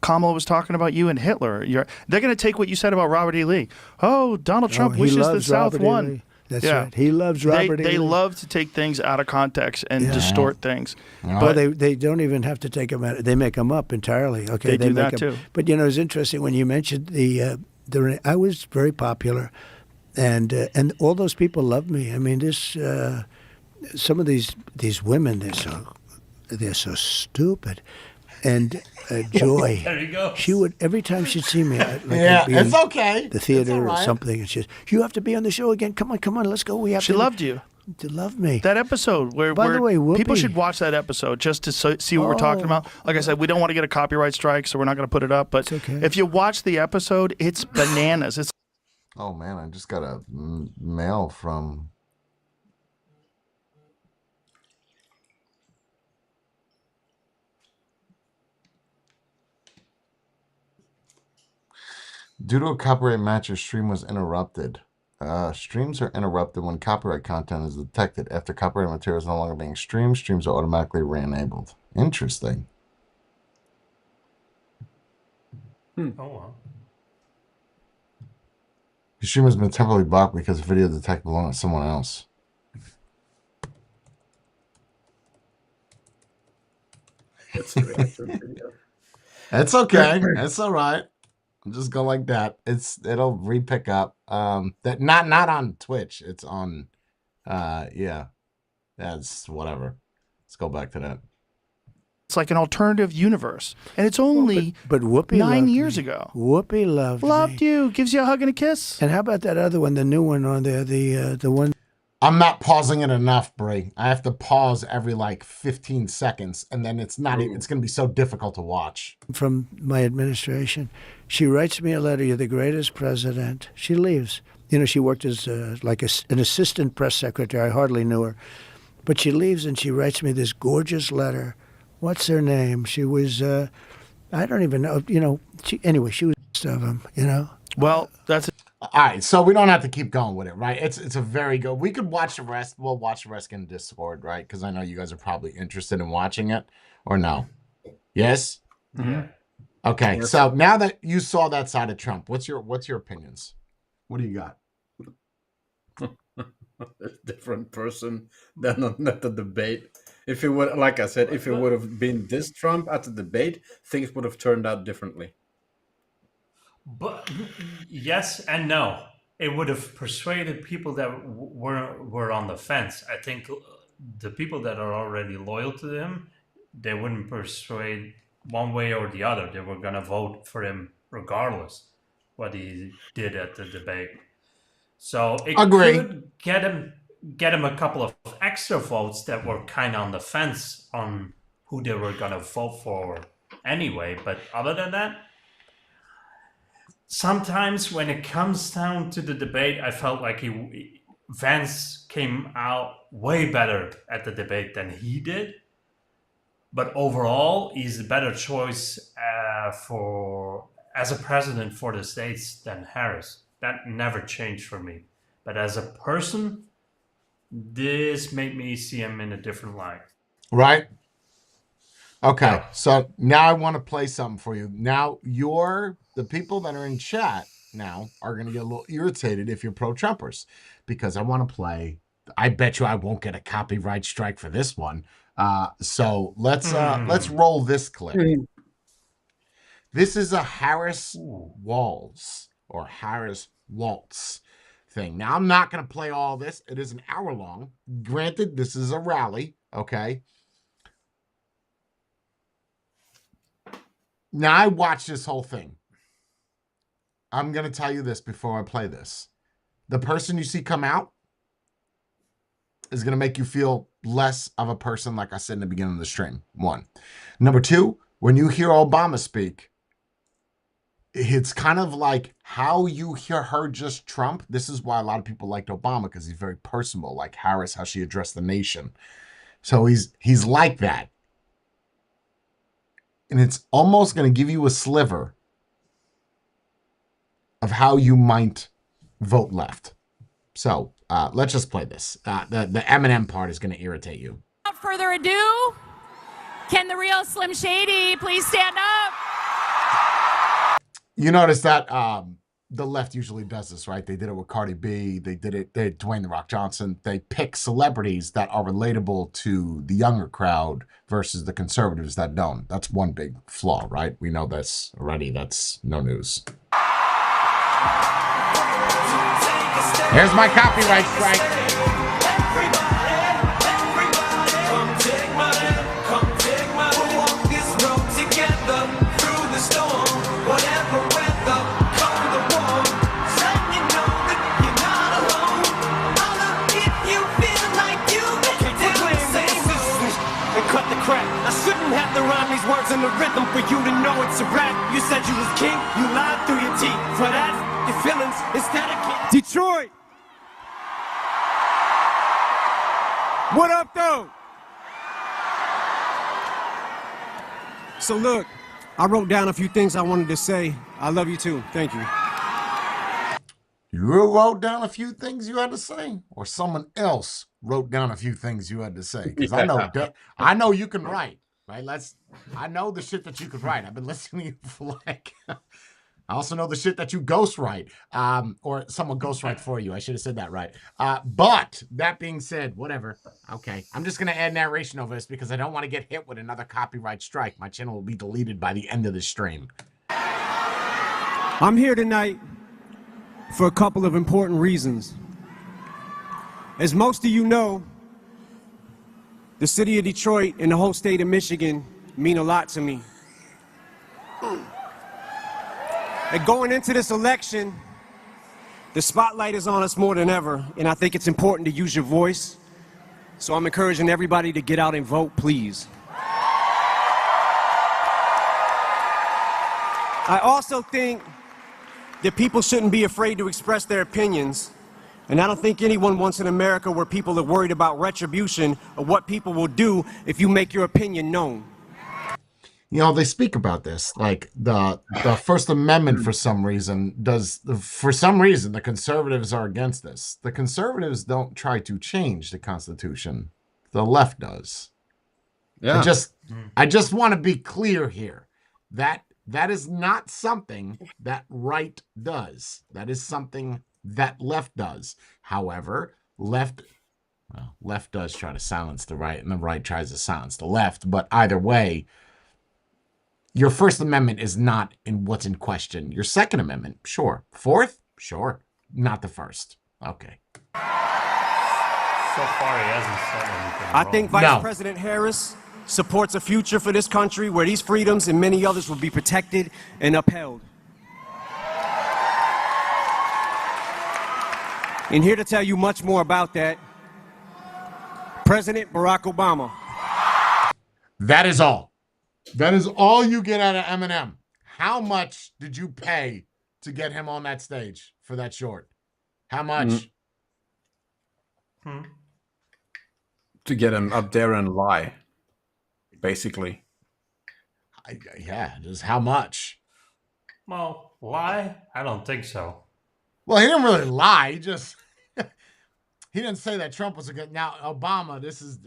Kamala was talking about you and Hitler. They're going to take what you said about Robert E. Lee. Oh, Donald Trump he wishes the loves South Robert E. won. Lee. That's Yeah. right. He loves Robert E. They Lee. love to take things out of context and distort things. But they don't even have to take them out. They make them up entirely. Okay, They do make that 'em- too. But it's interesting when you mentioned the I was very popular, and all those people loved me. I mean, some of these women they're so stupid, and Joy. There you go. She would every time she'd see me. I'd Yeah, be in it's okay. the It's theater all or right. something, and she's you have to be on the show again. Come on, let's go. We have She to. loved you. To love me. That episode where, By the way, Whoopi- people should watch that episode just to see what we're talking about. Like I said, we don't want to get a copyright strike, so we're not going to put it up. But It's okay. if you watch the episode, it's bananas. It's Oh man, I just got a mail from. Due to a copyright match, your stream was interrupted. Streams are interrupted when copyright content is detected. After copyright material is no longer being streamed, streams are automatically re-enabled. Interesting. Oh, wow. Your stream has been temporarily blocked because the video detected belonging to someone else. It's a reaction video. It's okay. It's all right. Just go like that. It'll re-pick up. That not on Twitch. It's on yeah. That's whatever. Let's go back to that. like an alternative universe, and it's only But Whoopi 9 loved years me. ago. Whoopi loved me. you, gives you a hug and a kiss. And how about that other one, the new one on there, the one I'm not pausing it enough, Brie. I have to pause every like 15 seconds, and then it's not. It's going to be so difficult to watch. from my administration. She writes me a letter. You're the greatest president. She leaves. You know, she worked as an assistant press secretary. I hardly knew her, but she leaves and she writes me this gorgeous letter. What's her name? She was, I don't even know. You know, anyway, she was of them. You know. Well, that's All right, so we don't have to keep going with it, right? It's a very good. We could watch the rest. We'll watch the rest in Discord, right? Because I know you guys are probably interested in watching it, or no? Yes. Yeah. Okay, so now that you saw that side of Trump, what's your opinions? What do you got? A different person than at the debate. If it would, like I said, if it would have been this Trump at the debate, things would have turned out differently. But yes and no. It would have persuaded people that were on the fence. I think the people that are already loyal to him, they wouldn't persuade one way or the other. They were going to vote for him regardless what he did at the debate. So it Agree. could get him a couple of extra votes that were kind of on the fence on who they were going to vote for anyway. But other than that, sometimes when it comes down to the debate, I felt like Vance came out way better at the debate than he did. But overall, he's a better choice as a president for the States than Harris. That never changed for me. But as a person, this made me see him in a different light. Right. Okay, so now I want to play something for you. Now the people that are in chat now are going to get a little irritated if you're pro-Trumpers, because I want to play. I bet you I won't get a copyright strike for this one. So let's roll this clip. This is a Harris Walz or Harris Waltz thing. Now I'm not going to play all this. It is an hour long. Granted, this is a rally. Okay. Now I watched this whole thing. I'm going to tell you this before I play this. The person you see come out is going to make you feel less of a person, like I said in the beginning of the stream. 1. Number 2, when you hear Obama speak, it's kind of like how you heard just Trump. This is why a lot of people liked Obama, because he's very personable, like Harris, how she addressed the nation. So he's like that. And it's almost going to give you a sliver of how you might vote left. So let's just play this. The Eminem part is going to irritate you. Without further ado, can the real Slim Shady please stand up? You notice that the left usually does this, right? They did it with Cardi B. They did Dwayne The Rock Johnson. They pick celebrities that are relatable to the younger crowd versus the conservatives that don't. That's one big flaw, right? We know this already. That's no news. Here's my copyright strike. These words in the rhythm for you to know it's a rap. You said you was king, you lied through your teeth. For that, your feelings instead of Detroit. What up, though? So look, I wrote down a few things I wanted to say. I love you too. Thank you. You wrote down a few things you had to say, or someone else wrote down a few things you had to say? Because I know you can write. Right, I know the shit that you could write. I've been listening to you for I also know the shit that you ghostwrite, or someone ghostwrite for you. I should have said that right. But that being said, whatever. Okay, I'm just gonna add narration over this because I don't want to get hit with another copyright strike. My channel will be deleted by the end of the stream. I'm here tonight for a couple of important reasons. As most of you know, the city of Detroit and the whole state of Michigan mean a lot to me. And going into this election, the spotlight is on us more than ever, and I think it's important to use your voice. So I'm encouraging everybody to get out and vote, please. I also think that people shouldn't be afraid to express their opinions. And I don't think anyone wants an America where people are worried about retribution or what people will do if you make your opinion known. You know, they speak about this, like the First Amendment for some reason the conservatives are against this. The conservatives don't try to change the Constitution. The left does. Yeah. I just want to be clear here. That is not something that right does. That is something that left does. However, left does try to silence the right, and the right tries to silence the left. But either way, your First Amendment is not in what's in question. Your Second Amendment, sure. Fourth, sure. Not the first. Okay. So far, he hasn't said anything I wrong. think Vice President Harris supports a future for this country where these freedoms and many others will be protected and upheld. And here to tell you much more about that, President Barack Obama. That is all. That is all you get out of Eminem. How much did you pay to get him on that stage for that short? How much? To get him up there and lie, basically. Just how much? Well, lie? I don't think so. Well, he didn't really lie. He just he didn't say that Trump was a good. Now Obama, this is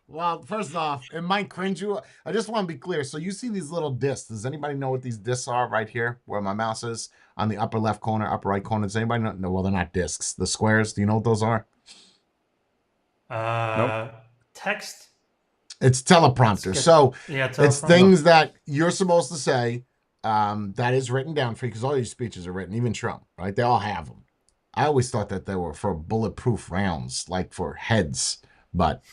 well. First off, it might cringe you. I just want to be clear. So you see these little discs. Does anybody know what these discs are right here, where my mouse is on the upper left corner, upper right corner? Does anybody know? No, well, they're not discs. The squares. Do you know what those are? Nope. Text. It's teleprompter. So Yeah, it's teleprompter. things that you're supposed to say. That is written down for you because all these speeches are written, even Trump, right? They all have them. I always thought that they were for bulletproof rounds, like for heads, but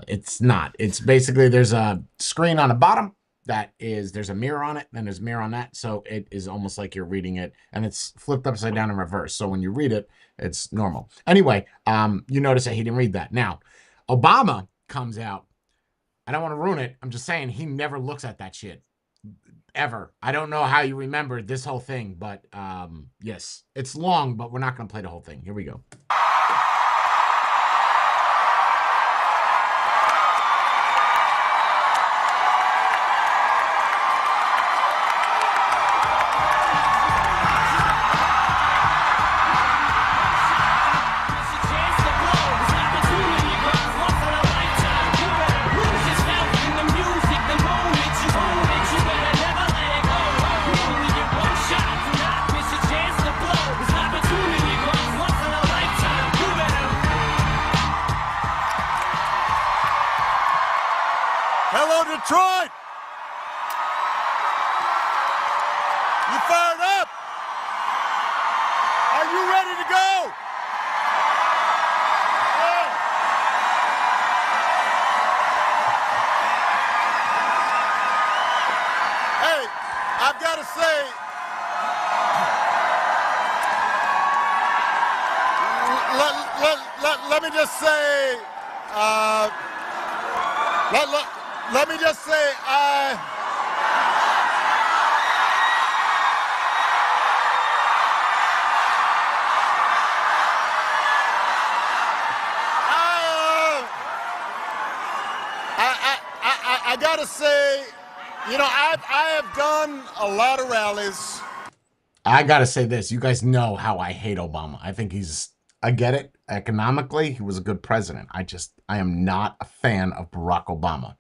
it's not. It's basically there's a screen on the bottom there's a mirror on it, then there's a mirror on that. So it is almost like you're reading it, and it's flipped upside down in reverse. So when you read it, it's normal. Anyway, you notice that he didn't read that. Now, Obama comes out. I don't want to ruin it. I'm just saying he never looks at that shit. Ever. I don't know how you remember this whole thing, but yes, it's long, but we're not going to play the whole thing. Here we go. Hello, Detroit! You fired up? Are you ready to go? Yeah. Hey, I've got to say, let me just say, let me just say, I gotta say, you know, I have done a lot of rallies. I gotta say this. You guys know how I hate Obama. I think I get it. Economically, he was a good president. I am not a fan of Barack Obama.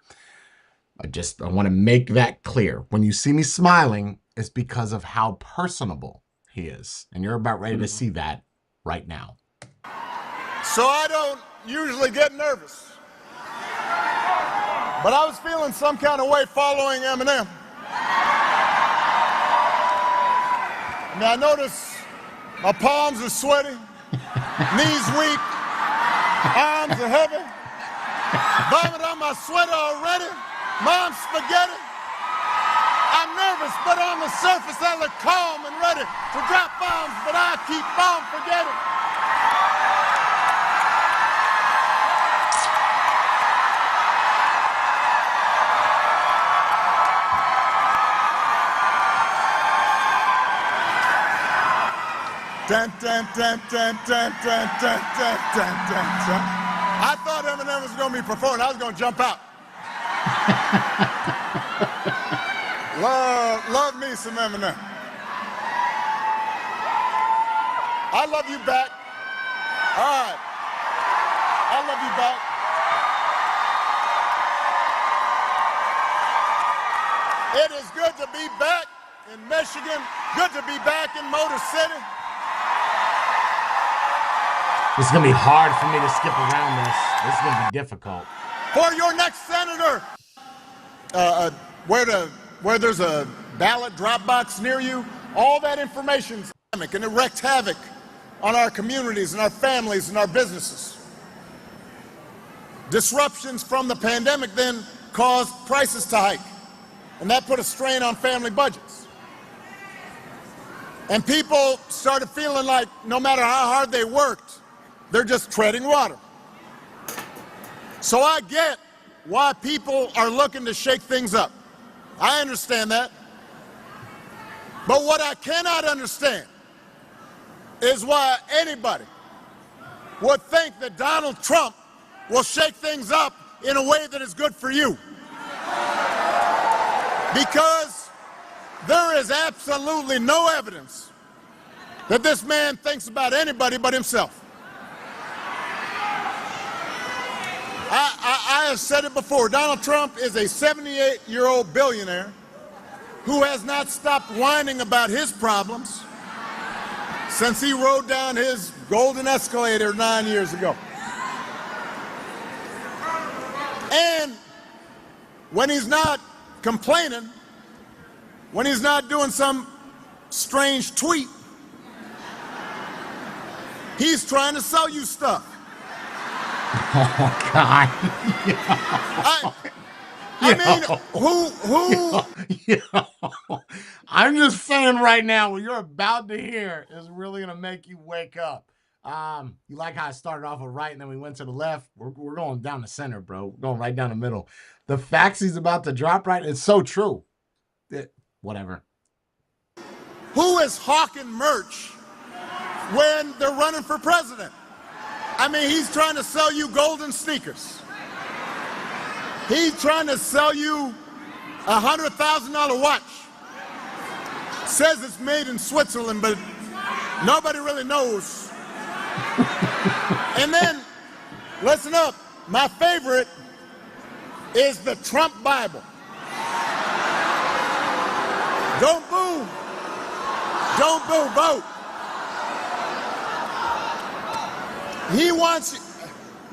I want to make that clear. When you see me smiling, it's because of how personable he is. And you're about ready to see that right now. So I don't usually get nervous. But I was feeling some kind of way following Eminem. I mean, I notice my palms are sweaty, knees weak, arms are heavy, vomit on my sweater already. Mom's spaghetti. I'm nervous, but on the surface I look calm and ready to drop bombs, but I keep on forgetting. Dun, dun, dun, dun, dun, dun, dun, dun, dun, dun, dun. I thought Eminem was going to be performing. I was going to jump out. Love me some Eminem. I love you back. All right. I love you back. It is good to be back in Michigan. Good to be back in Motor City. It's going to be hard for me to skip around this. This is going to be difficult. For your next senator, where there's a ballot drop box near you, all that information and it wreaked havoc on our communities and our families and our businesses. Disruptions from the pandemic then caused prices to hike, and that put a strain on family budgets. And people started feeling like no matter how hard they worked, they're just treading water. So I get why people are looking to shake things up. I understand that. But what I cannot understand is why anybody would think that Donald Trump will shake things up in a way that is good for you. Because there is absolutely no evidence that this man thinks about anybody but himself. I have said it before, Donald Trump is a 78-year-old billionaire who has not stopped whining about his problems since he rode down his golden escalator 9 years ago. And when he's not complaining, when he's not doing some strange tweet, he's trying to sell you stuff. Oh, God. I mean, who? You know, I'm just saying right now, what you're about to hear is really gonna make you wake up. You like how I started off with right and then we went to the left? We're going down the center, bro. We're going right down the middle. The facts he's about to drop right, it's so true. Whatever. Who is hawking merch when they're running for president? I mean, he's trying to sell you golden sneakers. He's trying to sell you a $100,000 watch. Says it's made in Switzerland, but nobody really knows. And then, listen up, my favorite is the Trump Bible. Don't boo. Don't boo, vote.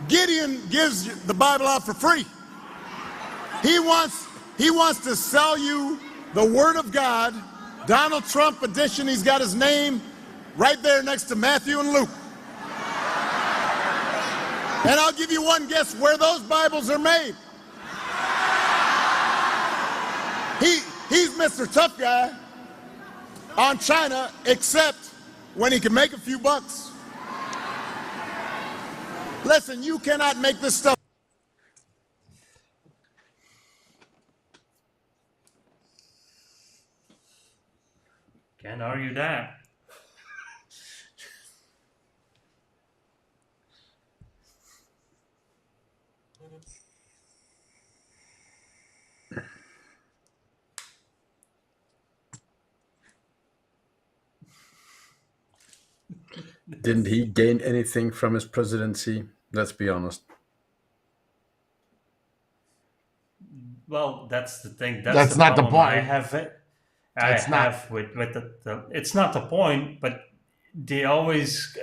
Gideon gives the Bible out for free. He wants to sell you the Word of God, Donald Trump edition. He's got his name right there next to Matthew and Luke. And I'll give you one guess where those Bibles are made. He's Mr. Tough Guy on China, except when he can make a few bucks. Listen, you cannot make this stuff. Can't argue that. Didn't he gain anything from his presidency? Let's be honest. Well, that's the thing. That's the not the problem point. With the it's not the point, but they always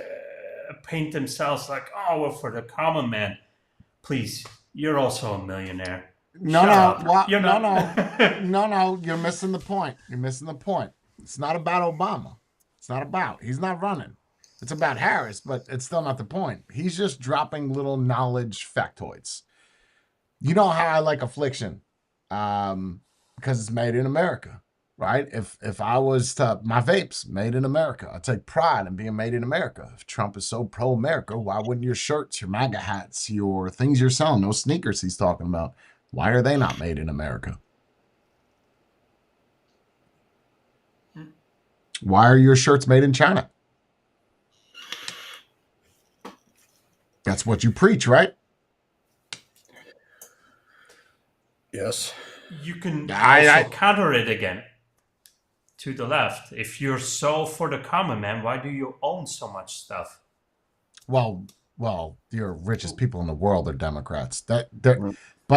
paint themselves like, oh, well, for the common man. Please, you're also a millionaire. No, Shut no, up. well, You're not. no. You're missing the point. You're missing the point. It's not about Obama. It's not about. He's not running. It's about Harris, but it's still not the point. He's just dropping little knowledge factoids. You know how I like Affliction, because it's made in America, right? If I was to, my vapes made in America, I take pride in being made in America. If Trump is so pro-America, why wouldn't your shirts, your MAGA hats, your things you're selling, those sneakers he's talking about, why are they not made in America? Why are your shirts made in China? That's what you preach, right? Yes. You can I counter it again to the left. If you're so for the common man, why do you own so much stuff? Well, your richest people in the world are Democrats. But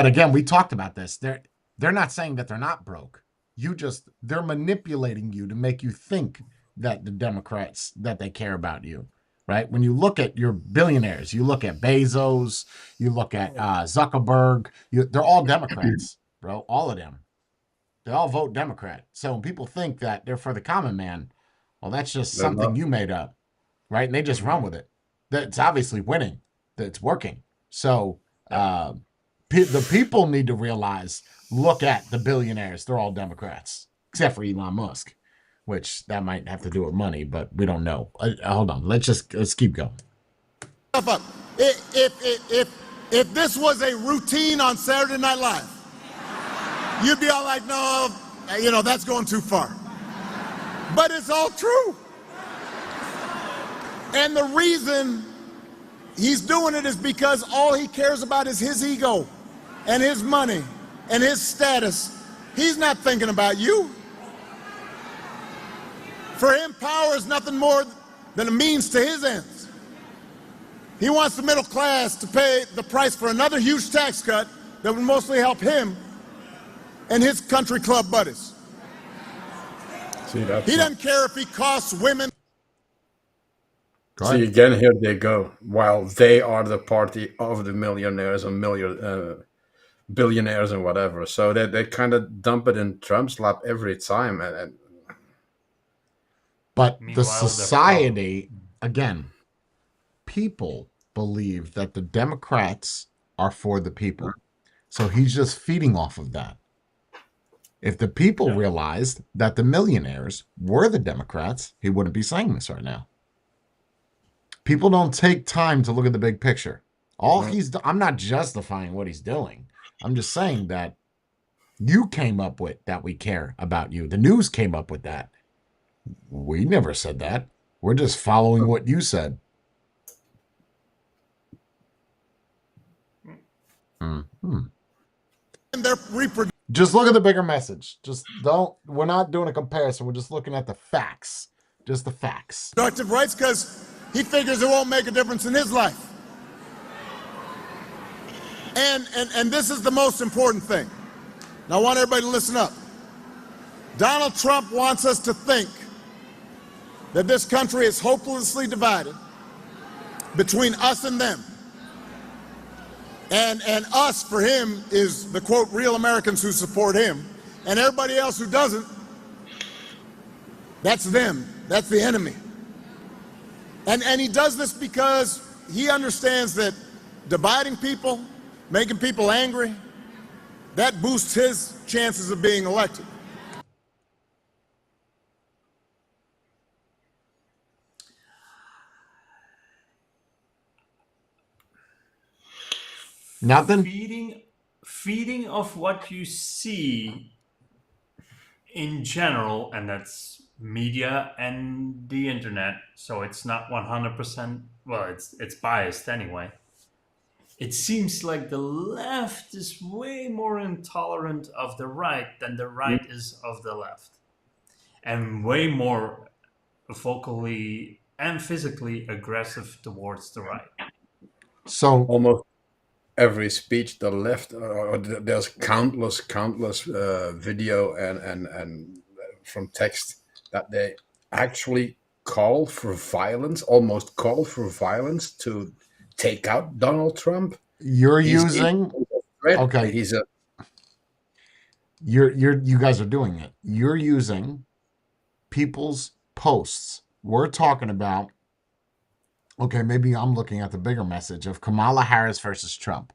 again, we talked about this. They're not saying that they're not broke. They're manipulating you to make you think that the Democrats, that they care about you, right? When you look at your billionaires, you look at Bezos, you look at Zuckerberg, they're all Democrats, bro. All of them. They all vote Democrat. So when people think that they're for the common man, well, that's just something you made up, right? And they just run with it. That's obviously winning. That's working. So the people need to realize, look at the billionaires. They're all Democrats, except for Elon Musk, which that might have to do with money, but we don't know. Hold on. Let's keep going. If this was a routine on Saturday Night Live, you'd be all like, no, that's going too far. But it's all true. And the reason he's doing it is because all he cares about is his ego and his money and his status. He's not thinking about you. For him, power is nothing more than a means to his ends. He wants the middle class to pay the price for another huge tax cut that would mostly help him and his country club buddies. He doesn't care if he costs women. See, again, here they go. While they are the party of the millionaires and billionaires and whatever. So they kind of dump it in Trump's lap every time. But the society, again, people believe that the Democrats are for the people. So he's just feeding off of that. If the people realized that the millionaires were the Democrats, he wouldn't be saying this right now. People don't take time to look at the big picture. I'm not justifying what he's doing. I'm just saying that you came up with that we care about you. The news came up with that. We never said that. We're just following what you said. Mm-hmm. And they're just look at the bigger message. We're not doing a comparison. We're just looking at the facts. Just the facts. reproductive rights because he figures it won't make a difference in his life. And this is the most important thing. Now, I want everybody to listen up. Donald Trump wants us to think that this country is hopelessly divided between us and them. And us, for him, is the, quote, real Americans who support him. And everybody else who doesn't, that's them. That's the enemy. And he does this because he understands that dividing people, making people angry, that boosts his chances of being elected. Nothing? Feeding of what you see in general, and that's media and the internet, so it's not 100%, well, it's biased anyway. It seems like the left is way more intolerant of the right than the right is of the left, and way more vocally and physically aggressive towards the right. So almost every speech the left, there's countless video and from text that they actually call for violence, almost call for violence to take out Donald Trump. You guys are doing it. You're using people's posts. We're talking about, okay, maybe I'm looking at the bigger message of Kamala Harris versus Trump.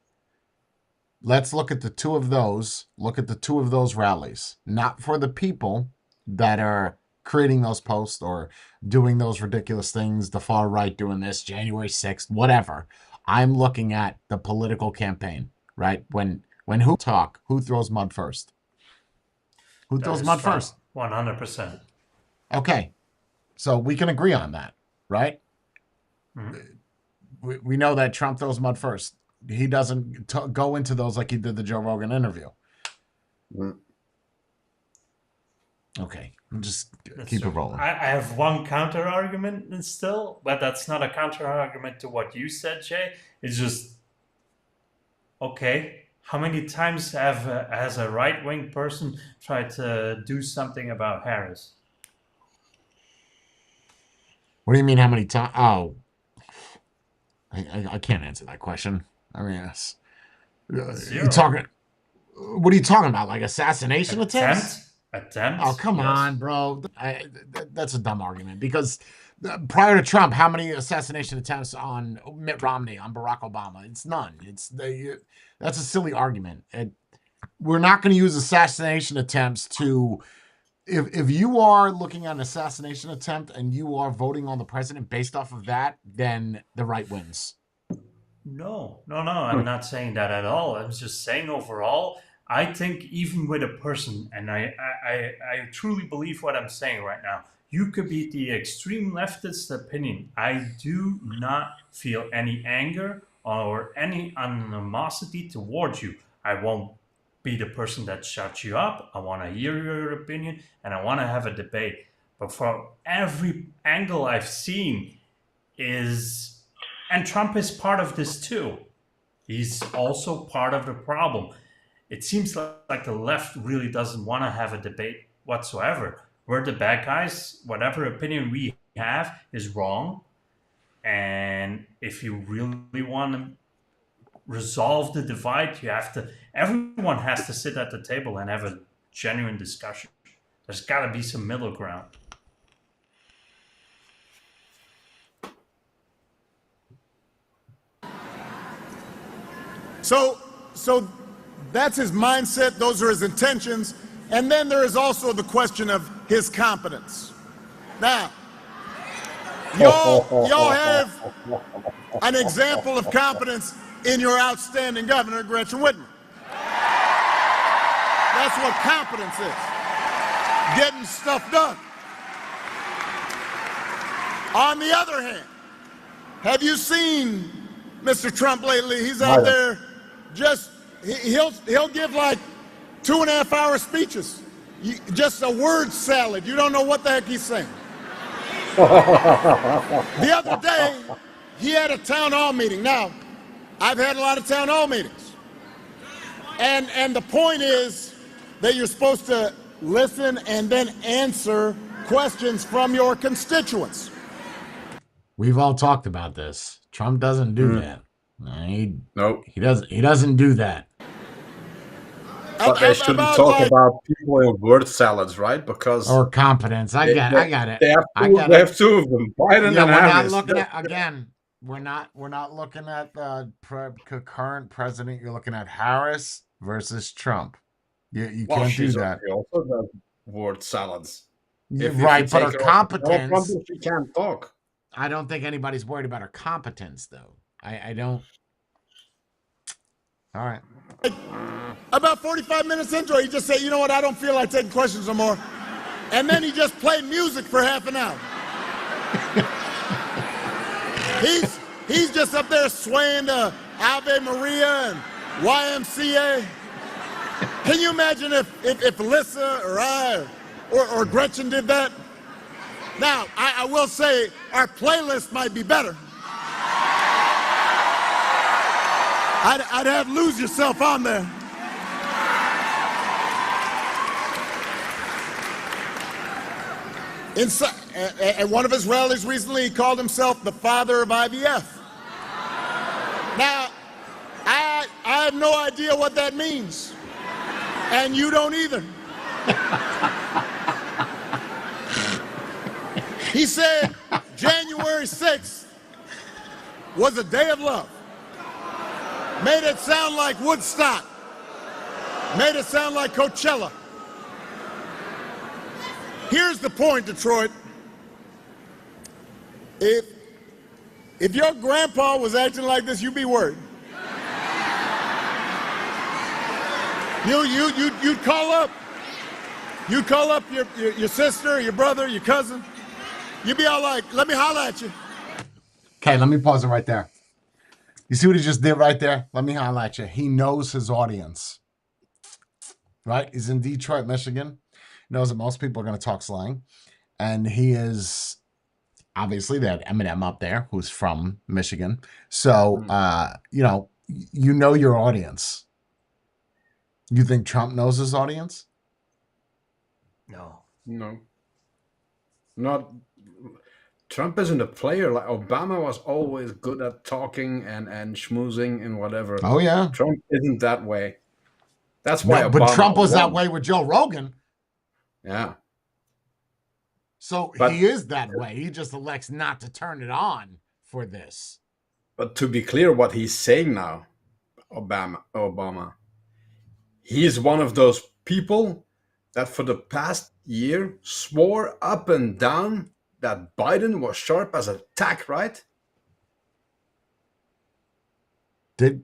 Let's look at the two of those. Look at the two of those rallies. Not for the people that are creating those posts or doing those ridiculous things, the far right doing this, January 6th, whatever. I'm looking at the political campaign, right? When who talk, who throws mud first? Who throws mud first? 100%. Okay. So we can agree on that, right? Mm-hmm. We know that Trump throws mud first. He doesn't go into those like he did the Joe Rogan interview. Mm. Okay. Just keep it rolling. I have one counter argument still, but that's not a counter argument to what you said, Jay. It's just, okay, how many times has a right-wing person tried to do something about Harris? What do you mean how many times? Oh, I can't answer that question. I mean, yes. You're talking, what are you talking about? Like assassination attempts? Attempts? Oh, come on, bro. That's a dumb argument because prior to Trump, how many assassination attempts on Mitt Romney, on Barack Obama? It's none. That's a silly argument. We're not going to use assassination attempts to, if you are looking at an assassination attempt and you are voting on the president based off of that, then the right wins. No, I'm not saying that at all. I'm just saying overall, I think even with a person, and I truly believe what I'm saying right now, you could be the extreme leftist opinion. I do not feel any anger or any animosity towards you. I won't be the person that shuts you up. I want to hear your opinion and I want to have a debate. But for every angle I've seen is, and Trump is part of this too. He's also part of the problem. It seems like the left really doesn't want to have a debate whatsoever. We're the bad guys. Whatever opinion we have is wrong. And if you really want to resolve the divide, everyone has to sit at the table and have a genuine discussion. There's got to be some middle ground. So that's his mindset. Those are his intentions. And then there is also the question of his competence. Now, y'all have an example of competence in your outstanding governor, Gretchen Whitmer. That's what competence is. Getting stuff done. On the other hand, have you seen Mr. Trump lately? He's out there just, he'll give like 2.5-hour speeches. Just a word salad. You don't know what the heck he's saying. The other day, he had a town hall meeting. Now, I've had a lot of town hall meetings. And the point is that you're supposed to listen and then answer questions from your constituents. We've all talked about this. Trump doesn't do that. No. He doesn't do that. But they shouldn't talk about people in word salads, right? Because or competence. I got it. They have two of them. Biden and Harris. We're not looking at the current president. You're looking at Harris versus Trump. You can't do that. She also does word salads. Right, but her competence. She can't talk. I don't think anybody's worried about her competence, though. I don't. All right. About 45 minutes into it, he just said, you know what, I don't feel like taking questions no more. And then he just played music for half an hour. He's just up there swaying to Ave Maria and YMCA. Can you imagine if Alyssa or I or Gretchen did that? Now, I will say our playlist might be better. I'd have Lose Yourself on there. At one of his rallies recently, he called himself the father of IVF. Now, I have no idea what that means. And you don't either. He said January 6th was a day of love. Made it sound like Woodstock. Made it sound like Coachella. Here's the point, Detroit. If your grandpa was acting like this, you'd be worried. You'd call up. You'd call up your sister, your brother, your cousin. You'd be all like, let me holler at you. Okay, let me pause it right there. You see what he just did right there? Let me highlight you. He knows his audience. Right? He's in Detroit, Michigan. He knows that most people are going to talk slang. And he is, obviously, they had Eminem up there, who's from Michigan. So, you know your audience. You think Trump knows his audience? No. Not. Trump isn't a player. Like Obama was always good at talking and schmoozing and whatever. Oh, yeah. Trump isn't that way. That's why Obama but Trump was won. that way with Joe Rogan. Yeah. So he is that way. He just elects not to turn it on for this. But to be clear, what he's saying now, Obama, he is one of those people that for the past year swore up and down that Biden was sharp as a tack, right?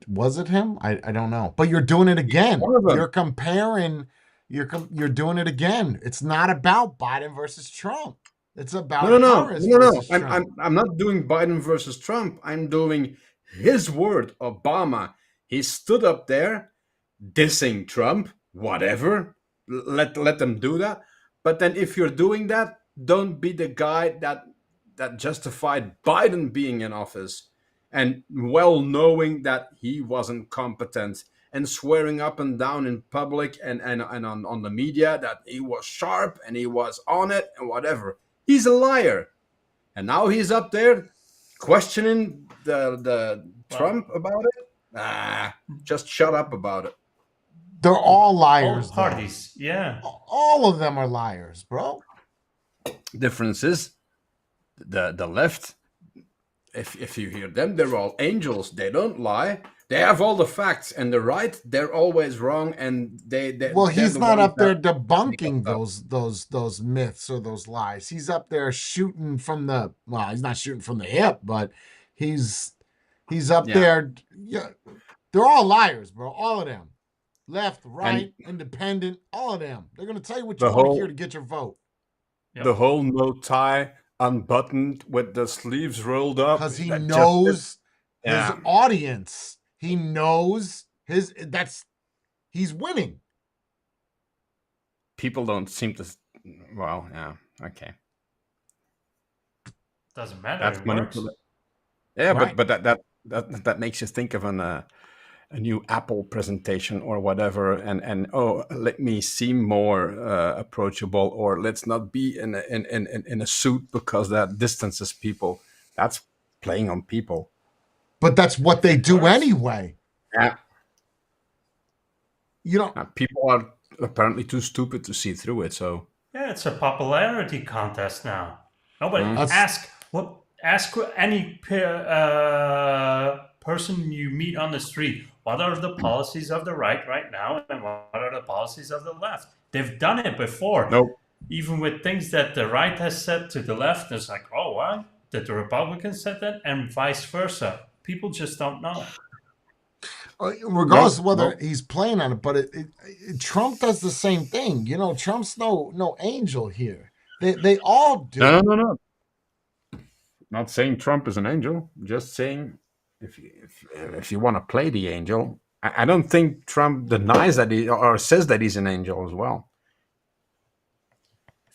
Was it him? I don't know. But you're doing it again. You're comparing. You're doing it again. It's not about Biden versus Trump. It's about Harris versus Trump. I'm not doing Biden versus Trump. I'm doing his word, Obama. He stood up there dissing Trump, whatever. Let them do that. But then if you're doing that, don't be the guy that justified Biden being in office and well knowing that he wasn't competent and swearing up and down in public and on the media that he was sharp and he was on it and whatever. He's a liar. And now he's up there questioning the Trump about it. Just shut up about it. They're all liars. All parties, yeah. All of them are liars, bro. Difference is the left, if you hear them, they're all angels. They don't lie. They have all the facts, and the right, they're always wrong, and Well, they're he's the not ones up there that make up debunking stuff. those myths or those lies. He's up there shooting from the well, he's not shooting from the hip, but he's up Yeah. there. Yeah, they're all liars, bro. All of them, left, And right, independent, all of them. They're gonna tell you what the you want to hear whole to get your vote. Yep. the whole no tie, unbuttoned with the sleeves rolled up. Because he that just knows his yeah. audience. He knows he's winning. People don't seem to. Well, yeah, okay. Doesn't matter. That's It works. manipulation. Yeah, Right. but that makes you think of a new Apple presentation or whatever, and oh, let me seem more approachable, or let's not be in a suit because that distances people. That's playing on people. But that's what they do Works. anyway. Yeah, You know, people are apparently too stupid to see through it. So Yeah, it's a popularity contest now. Nobody That's- ask any person you meet on the street, what are the policies of the right now, and what are the policies of the left? They've done it before. nope. Even with things that the right has said to the left, it's like, oh, why did the Republicans said that, and vice versa. People just don't know. regardless of whether Nope. he's playing on it, but Trump does the same thing. You know, Trump's no angel here. They all do. No. Not saying Trump is an angel. Just saying if you want to play the angel, I don't think Trump denies that he or says that he's an angel as well.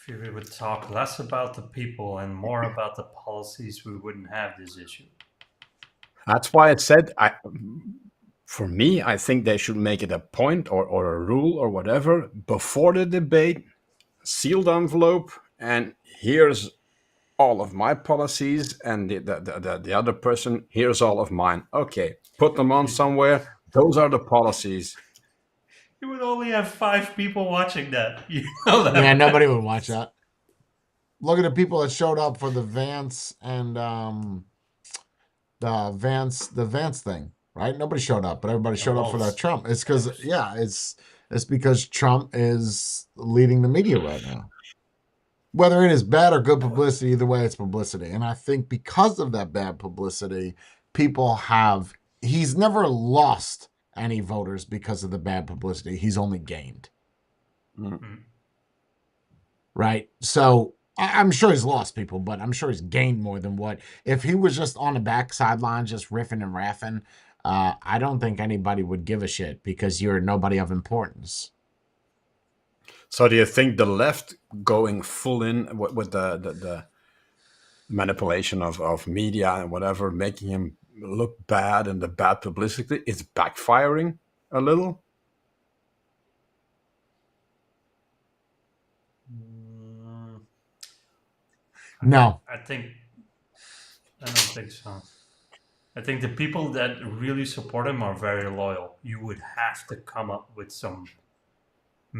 If we would talk less about the people and more about the policies, we wouldn't have this issue. That's why I said for me, I think they should make it a point or a rule or whatever before the debate, sealed envelope, and here's all of my policies, and the other person, here's all of mine. Okay, put them on somewhere. Those are the policies. You would only have 5 people watching that. You know that. Yeah, nobody would watch that. Look at the people that showed up for the Vance and the Vance thing, right? Nobody showed up, but everybody showed up for that Trump. It's because it's because Trump is leading the media right now. Whether it is bad or good publicity, either way, it's publicity. And I think because of that bad publicity, he's never lost any voters because of the bad publicity. He's only gained. Mm. Right? So I'm sure he's lost people, but I'm sure he's gained more than what. If he was just on the back sideline, just riffing and raffing, I don't think anybody would give a shit because you're nobody of importance. So do you think the left going full in with the manipulation of media and whatever, making him look bad and the bad publicity is backfiring a little? No. I don't think so. I think the people that really support him are very loyal. You would have to come up with some.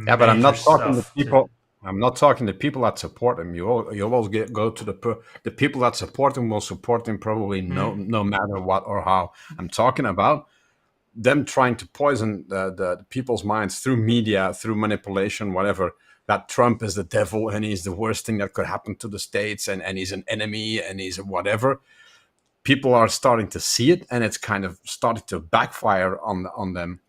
Yeah, but I'm not major talking to stuff people. I'm not talking to people that support him. You always go to the people that support him will support him probably no matter what or how. I'm talking about them trying to poison the people's minds through media, through manipulation, whatever. That Trump is the devil and he's the worst thing that could happen to the States and he's an enemy and he's whatever. People are starting to see it and it's kind of started to backfire on them.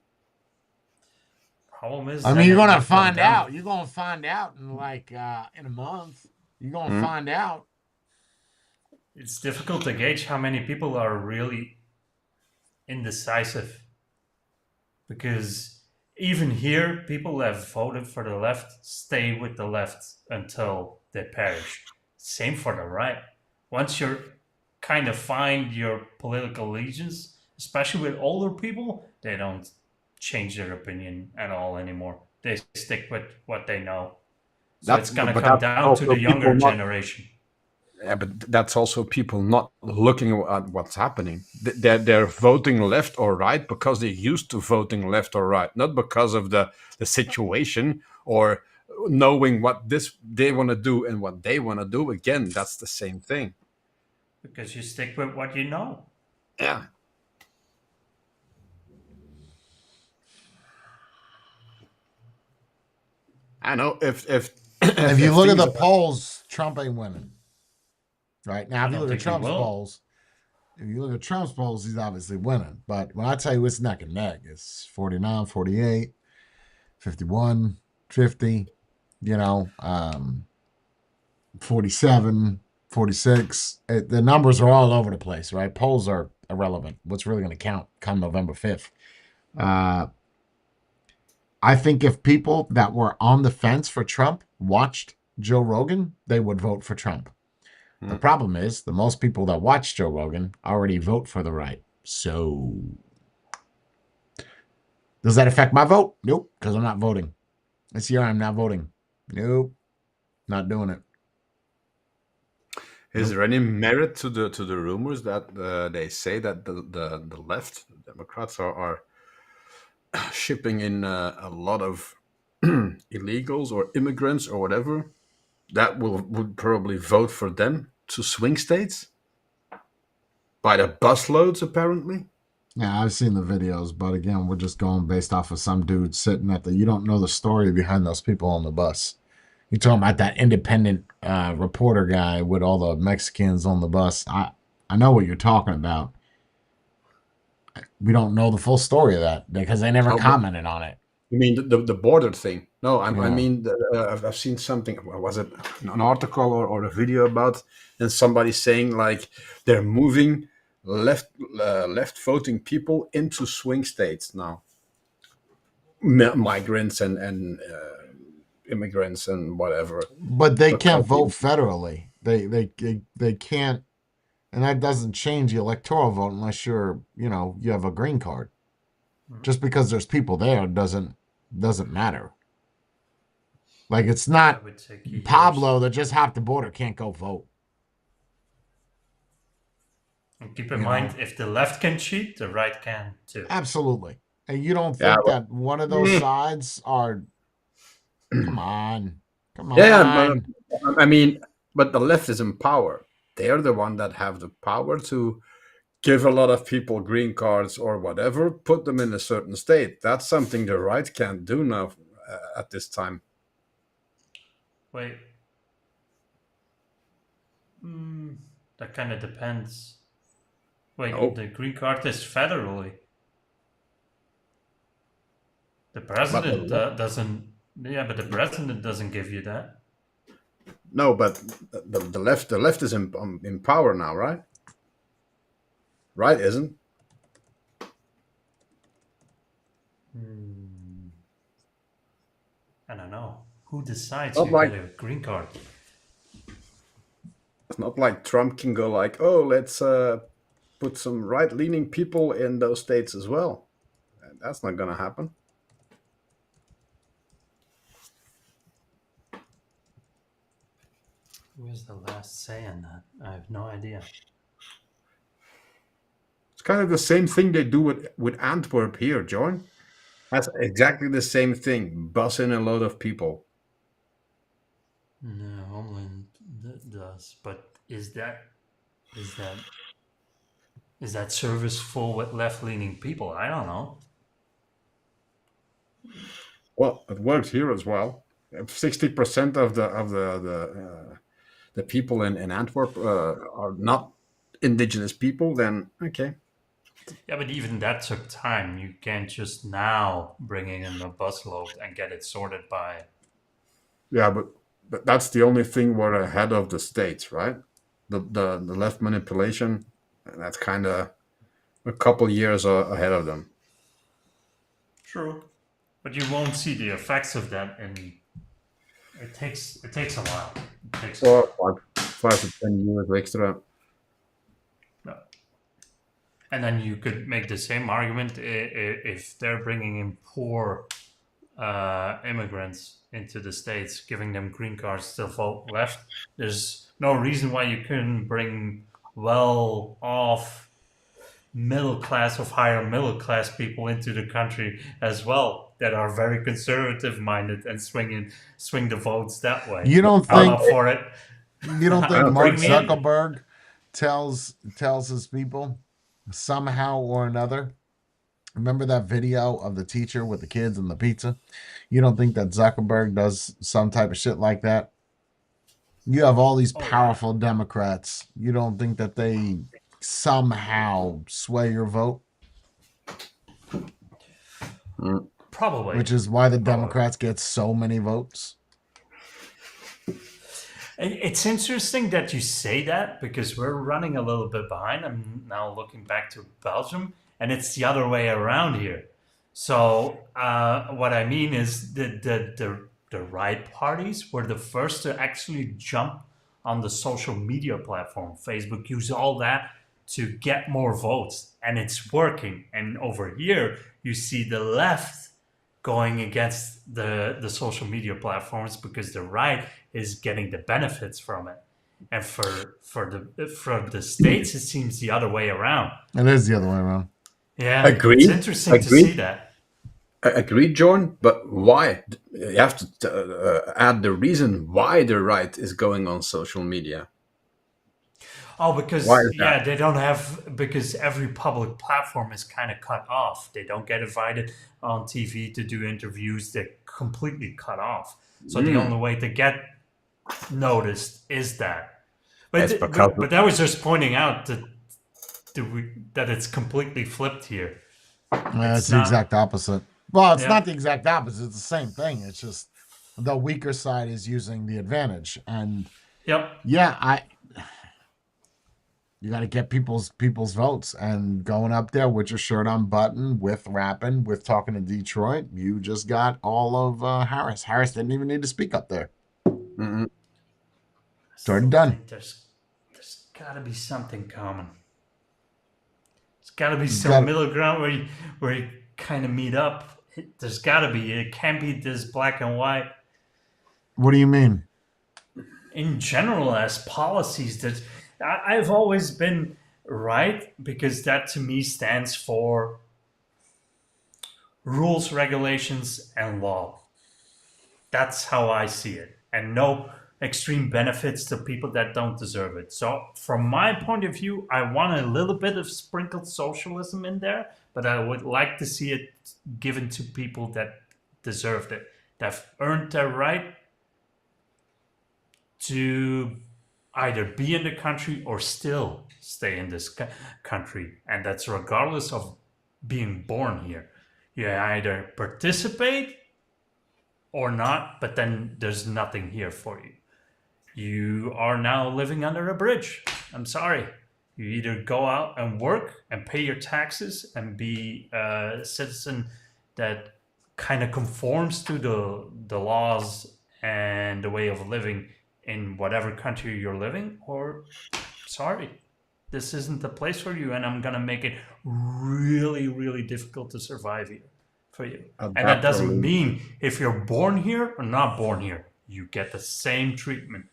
Problem is, I that mean, you're it gonna will come find down. out. You're gonna find out in in a month. You're gonna find out. It's difficult to gauge how many people are really indecisive, because even here, people that have voted for the left stay with the left until they perish. Same for the right. Once you're kind of find your political allegiance, especially with older people, they don't change their opinion at all anymore. They stick with what they know. So it's going to come down to the younger generation. Yeah, but that's also people not looking at what's happening. They're voting left or right because they're used to voting left or right, not because of the situation or knowing what they want to do and what they want to do. Again, that's the same thing. Because you stick with what you know. Yeah. I know if If you look at things the polls, Trump ain't winning. Right now, if you don't look at think he Trump's will. polls, he's obviously winning. But when I tell you it's neck and neck, it's 49, 48, 51, 50, 47, 46. The numbers are all over the place, right? Polls are irrelevant. What's really going to count come November 5th? I think if people that were on the fence for Trump watched Joe Rogan, they would vote for Trump. The problem is the most people that watch Joe Rogan already vote for the right. So does that affect my vote? Nope, because I'm not voting. This year I'm not voting. Nope, not doing it. Is there any merit to the rumors that they say that the left, the Democrats, are shipping in a lot of illegals or immigrants or whatever that would probably vote for them to swing states by the busloads, apparently? Yeah, I've seen the videos, but again, we're just going based off of some dude sitting at you don't know the story behind those people on the bus. You're talking about that independent reporter guy with all the Mexicans on the bus. I know what you're talking about. We don't know the full story of that because they never commented on it. You mean the border thing? No, I Yeah. mean, I've seen something. Was it an article or a video about? And somebody saying like they're moving left voting people into swing states now. Migrants and immigrants and whatever. But they can't vote federally. They can't, and that doesn't change the electoral vote unless you have a green card. Just because there's people there doesn't matter. Like it's not Pablo that just hopped the border can't go vote. And keep in mind, if the left can cheat, the right can too. Absolutely. And you don't think that one of those sides are? Come on. Yeah, but, I mean, but the left is in power. They're the one that have the power to give a lot of people green cards or whatever, put them in a certain state. That's something the right can't do now at this time. Wait. That kind of depends. Wait, the green card is federally. The president doesn't. Yeah, but the president doesn't give you that. No, but the left is in power now, right? Right, isn't? I don't know. Who decides Not you like- get a green card? It's not like Trump can go like, oh, let's put some right-leaning people in those states as well. That's not going to happen. Who is the last say on that? I have no idea. It's kind of the same thing they do with Antwerp here, John. That's exactly the same thing. Bus in a load of people. No, Homeland does, but is that service full with left-leaning people? I don't know. Well, it works here as well. If 60% of the people in Antwerp are not indigenous people, then okay. Yeah, but even that took time. You can't just now bring in a busload and get it sorted by. Yeah, but that's the only thing we're ahead of the states, right? The left manipulation, that's kind of a couple years ahead of them. True, but you won't see the effects of that, and it takes a while. It takes. Or 5 to 10 years extra. No. And then you could make the same argument if they're bringing in poor immigrants into the States, giving them green cards to vote left. There's no reason why you couldn't bring well-off middle class of higher middle class people into the country as well that are very conservative minded and swing the votes that way. You don't I'm think up for it? You don't think Mark Bring me in. Zuckerberg tells his people somehow or another Remember that video of the teacher with the kids and the pizza? You don't think that Zuckerberg does some type of shit like that? You have all these powerful Democrats. You don't think that they somehow sway your vote? Probably. Which is why the Democrats get so many votes. It's interesting that you say that because we're running a little bit behind. I'm now looking back to Belgium, and it's the other way around here. So what I mean is the right parties were the first to actually jump on the social media platform. Facebook use all that to get more votes, and it's working. And over here, you see the left going against the social media platforms because the right is getting the benefits from it. And for the states, it seems the other way around. It is the other way around. Yeah, Agreed. it's interesting to see that. Agreed, John. But why? You have to add the reason why the right is going on social media. Oh, because Why is that? they don't have, because every public platform is kind of cut off. They don't get invited on TV to do interviews. They're completely cut off. So the only way to get noticed is that. But that was just pointing out that it's completely flipped here. Yeah, it's the exact opposite. Well, it's not the exact opposite. It's the same thing. It's just the weaker side is using the advantage. And you got to get people's votes, and going up there with your shirt unbuttoned, with rapping, with talking to Detroit, you just got all of Harris. Harris didn't even need to speak up there. Mm-hmm. It's already done. There's got to be something common. There's got to be some middle ground where you kind of meet up. There's got to be. It can't be this black and white. What do you mean? In general, as policies, that I've always been right, because that to me stands for rules, regulations, and law. That's how I see it. And no extreme benefits to people that don't deserve it. So from my point of view, I want a little bit of sprinkled socialism in there, but I would like to see it given to people that deserved it, that have earned their right to either be in the country or still stay in this country. And that's regardless of being born here. You either participate or not, but then there's nothing here for you. You are now living under a bridge. I'm sorry. You either go out and work and pay your taxes and be a citizen that kind of conforms to the laws and the way of living in whatever country you're living, or sorry, this isn't the place for you, and I'm gonna make it really, really difficult to survive here for you. And that doesn't mean if you're born here or not born here, you get the same treatment.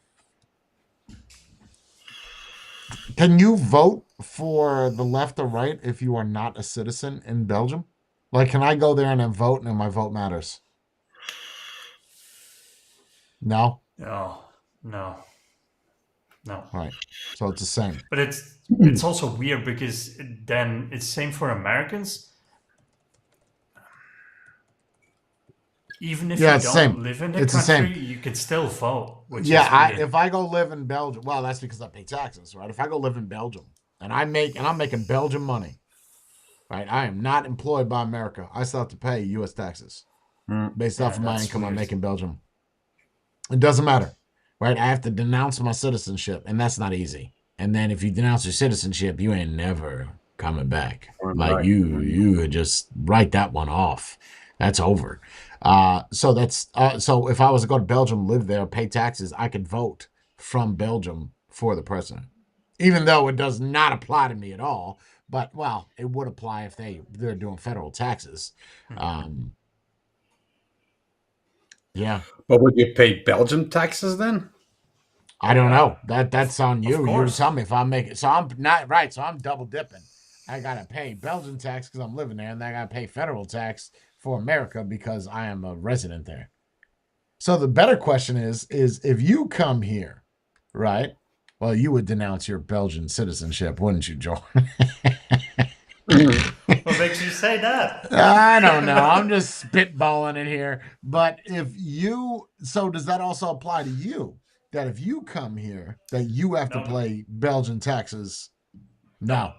Can you vote for the left or right if you are not a citizen in Belgium? Like, can I go there and then vote, and my vote matters? No? No. Right. So it's the same. But it's also weird, because then it's same for Americans. Even if you don't live in the country, you can still vote. Which is if I go live in Belgium, well, that's because I pay taxes, right? If I go live in Belgium and I'm making Belgian money, right? I am not employed by America. I still have to pay U.S. taxes based off of my income I make in Belgium. It doesn't matter, right? I have to denounce my citizenship, and that's not easy. And then if you denounce your citizenship, you ain't never coming back. Like you just write that one off. That's over. So if I was to go to Belgium, live there, pay taxes, I could vote from Belgium for the president, even though it does not apply to me at all. But well, it would apply if they're doing federal taxes. Yeah. But would you pay Belgian taxes then? I don't know. That's on you. You tell me if I'm making. So I'm not right. So I'm double dipping. I gotta pay Belgian tax because I'm living there, and then I gotta pay federal tax for America because I am a resident there. So the better question is if you come here, right? Well, you would denounce your Belgian citizenship, wouldn't you, Joel? Well, makes you say that? I don't know. I'm just spitballing it here. But so does that also apply to you? That if you come here, that you have to No. pay Belgian taxes? No.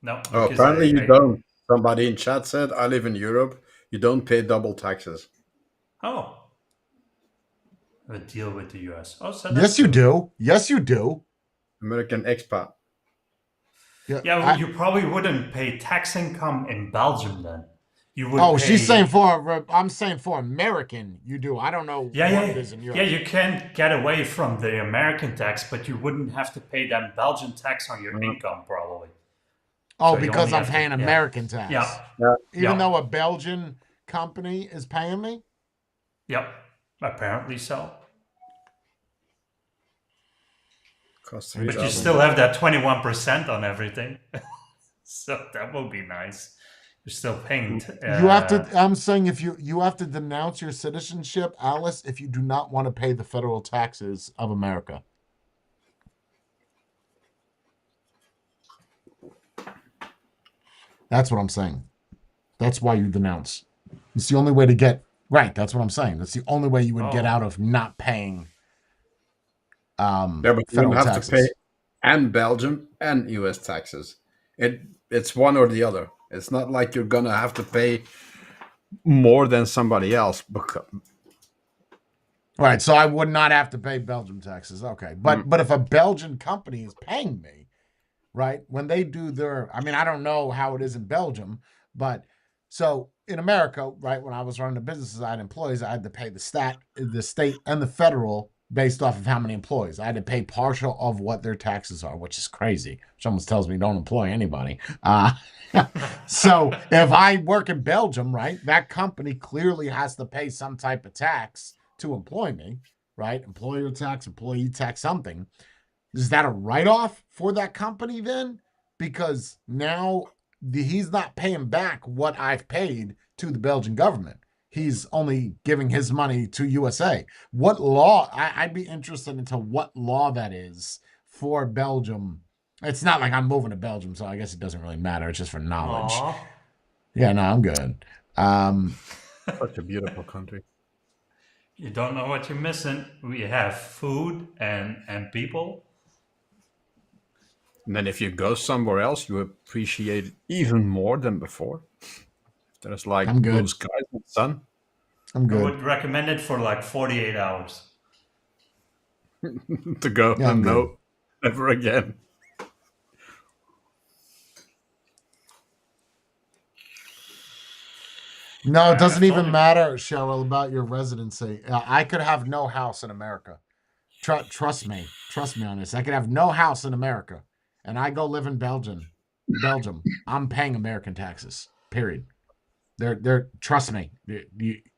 No. Oh, because apparently you I- don't. Somebody in chat said, I live in Europe. You don't pay double taxes. Oh. A deal with the US. Oh, so Yes, that's you good. do. Yes, you do. American expat. Yeah, well, I- you probably wouldn't pay tax income in Belgium then. You would. Oh, pay... she's saying I'm saying for American, you do. I don't know what it is in Europe. Yeah, you can get away from the American tax, but you wouldn't have to pay that Belgian tax on your income, probably. Oh, So you because only I'm have to- paying yeah. American tax. Yeah. Even Yeah. though a Belgian company is paying me? Yep. Apparently so. Costs But you 3,000. still have that 21% on everything. So that will be nice. You're still paying. You have to. I'm saying if you have to denounce your citizenship, Alice, if you do not want to pay the federal taxes of America. That's what I'm saying. That's why you denounce. It's the only way to get right. That's what I'm saying. That's the only way you would get Oh. out of not paying. Yeah, but you federal don't have taxes. to pay and Belgium and US taxes. It's one or the other. It's not like you're gonna have to pay more than somebody else. Because, Right, so I would not have to pay Belgium taxes. Okay, but if a Belgian company is paying me, right, when they do I mean, I don't know how it is in Belgium, but so in America, right, when I was running the businesses, I had employees, I had to pay the state, and the federal based off of how many employees. I had to pay partial of what their taxes are, which is crazy. Which almost tells me don't employ anybody. So if I work in Belgium, right, that company clearly has to pay some type of tax to employ me, right? Employer tax, employee tax, something. Is that a write-off for that company then? Because now he's not paying back what I've paid to the Belgian government. He's only giving his money to USA. What law? I'd be interested into what law that is for Belgium. It's not like I'm moving to Belgium, so I guess it doesn't really matter. It's just for knowledge. Aw. Yeah, no, I'm good. such a beautiful country. You don't know what you're missing. We have food and people. And then if you go somewhere else, you appreciate it even more than before. There's like I'm good. blue skies and sun. I'm I good. would recommend it for like 48 hours. To go Yeah, I'm and good. no, never again. No, it doesn't I even told matter, Cheryl, about your residency. I could have no house in America. Trust me on this. I could have no house in America, and I go live in Belgium. I'm paying American taxes. Period. They're. Trust me.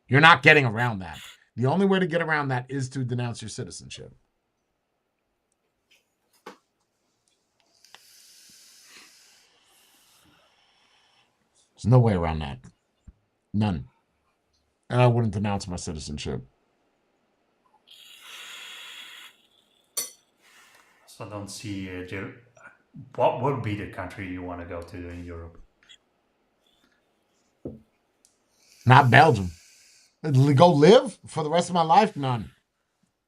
You're not getting around that. The only way to get around that is to denounce your citizenship. There's no way around that. None. And I wouldn't denounce my citizenship. So I don't see what would be the country you want to go to in Europe. Not Belgium. Go live for the rest of my life? None.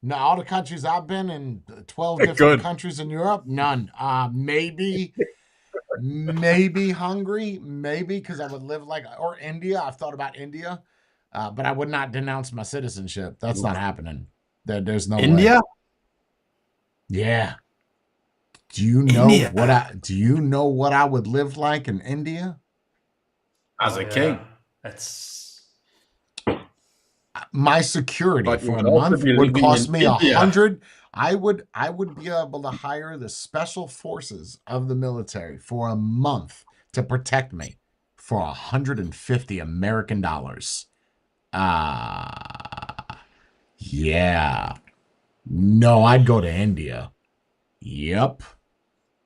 No, all the countries I've been in, 12 different Good. countries in Europe, none. Maybe Hungary, maybe because I would live or India. I've thought about India, but I would not denounce my citizenship. That's not happening. There's no way. India? Yeah. Do you know what I would live like in India? As a king. That's My security But you for a would also month be would living cost in me India. 100. I would be able to hire the special forces of the military for a month to protect me for 150 American dollars. Yeah. No, I'd go to India. Yep.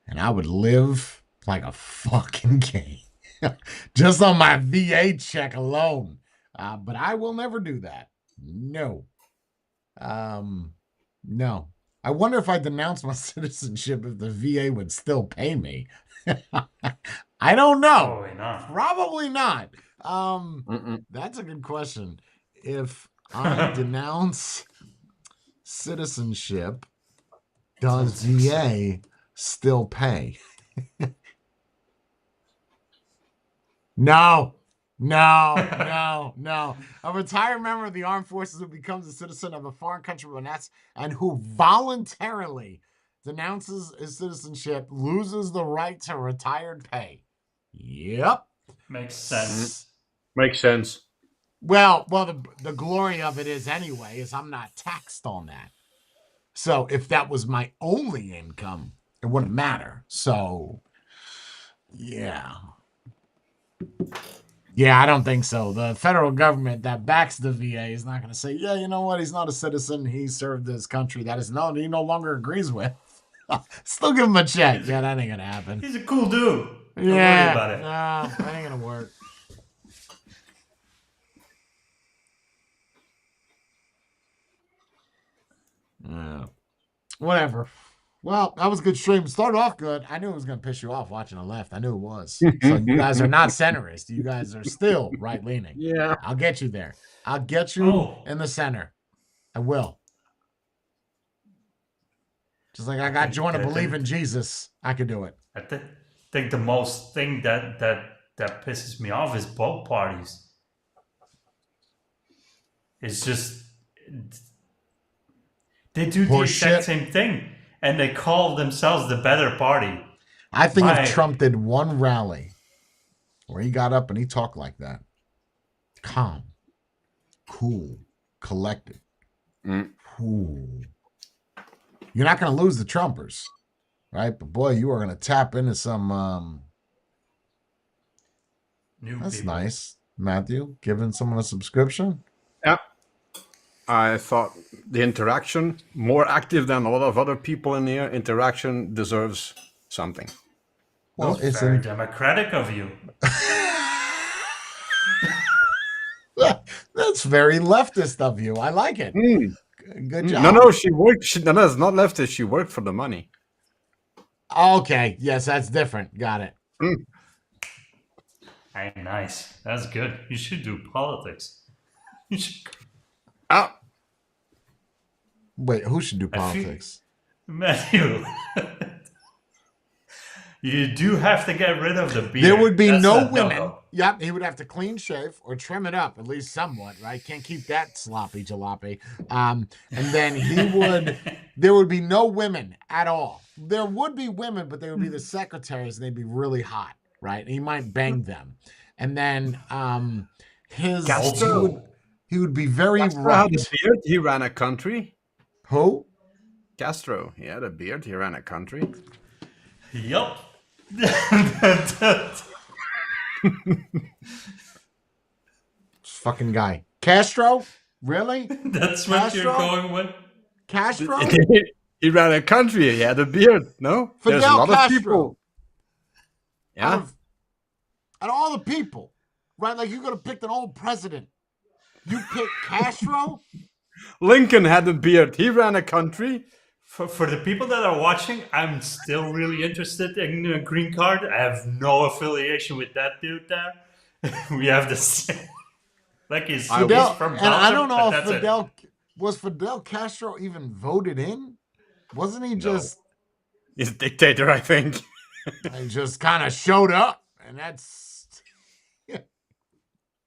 And I would live like a fucking king. Just on my VA check alone. But I will never do that. No. No. I wonder if I denounce my citizenship if the VA would still pay me. I don't know. Probably not. Probably not. Mm-mm. That's a good question. If I denounce citizenship, does VA still pay? No. A retired member of the armed forces who becomes a citizen of a foreign country and who voluntarily denounces his citizenship loses the right to retired pay. Yep. Makes sense. Makes sense. Well, the glory of it is anyway is I'm not taxed on that. So if that was my only income, it wouldn't matter. So yeah. Yeah, I don't think so. The federal government that backs the VA is not going to say, yeah, you know what? He's not a citizen. He served his country. That is he no longer agrees with. Still give him a check. Yeah, that ain't going to happen. He's a cool dude. Don't worry Yeah. about it. No, that ain't going to work. Yeah. Whatever. Well, that was a good stream. Started off good. I knew it was going to piss you off watching the left. I knew it was. So you guys are not centrist. You guys are still right-leaning. Yeah. I'll get you there. I'll get you in the center. I will. Just like I got joined to believe in Jesus, I could do it. I think the most thing that pisses me off is both parties. It's just they do the exact same thing, and they call themselves the better party. I think if Trump did one rally where he got up and he talked like that, calm, cool, collected, cool, you're not going to lose the Trumpers, right? But boy, you are going to tap into some. That's people. nice, Matthew, giving someone a subscription. Yeah. I thought the interaction, more active than a lot of other people in here, interaction deserves something. Well, it's very democratic of you. That's very leftist of you. I like it. Good job. No, she worked. No, it's not leftist. She worked for the money. Okay. Yes, that's different. Got it. Hey, nice. That's good. You should do politics. You should. Wait, who should do politics? Matthew. You do have to get rid of the beard. There would be That's no a women. no-go. Yep, he would have to clean shave or trim it up at least somewhat, right? Can't keep that sloppy jalopy. And then there would be no women at all. There would be women, but they would be the secretaries and they'd be really hot, right? And he might bang them. And then he would be very Castro right. had a beard. He ran a country. Who? Castro. He had a beard. He ran a country. Yup. Fucking guy. Castro? Really? That's what you're going with? Castro? He ran a country. He had a beard. No? There's a Fidel lot Castro. of people. Yeah. Out of all the people, right? Like you could have picked an old president. You picked Castro? Lincoln had a beard. He ran a country. For the people that are watching, I'm still really interested in a green card. I have no affiliation with that dude there. We have the same. Like he's from Belgium, and I don't know but was Fidel Castro even voted in? Wasn't he just? He's a dictator, I think. He just kind of showed up, and that's.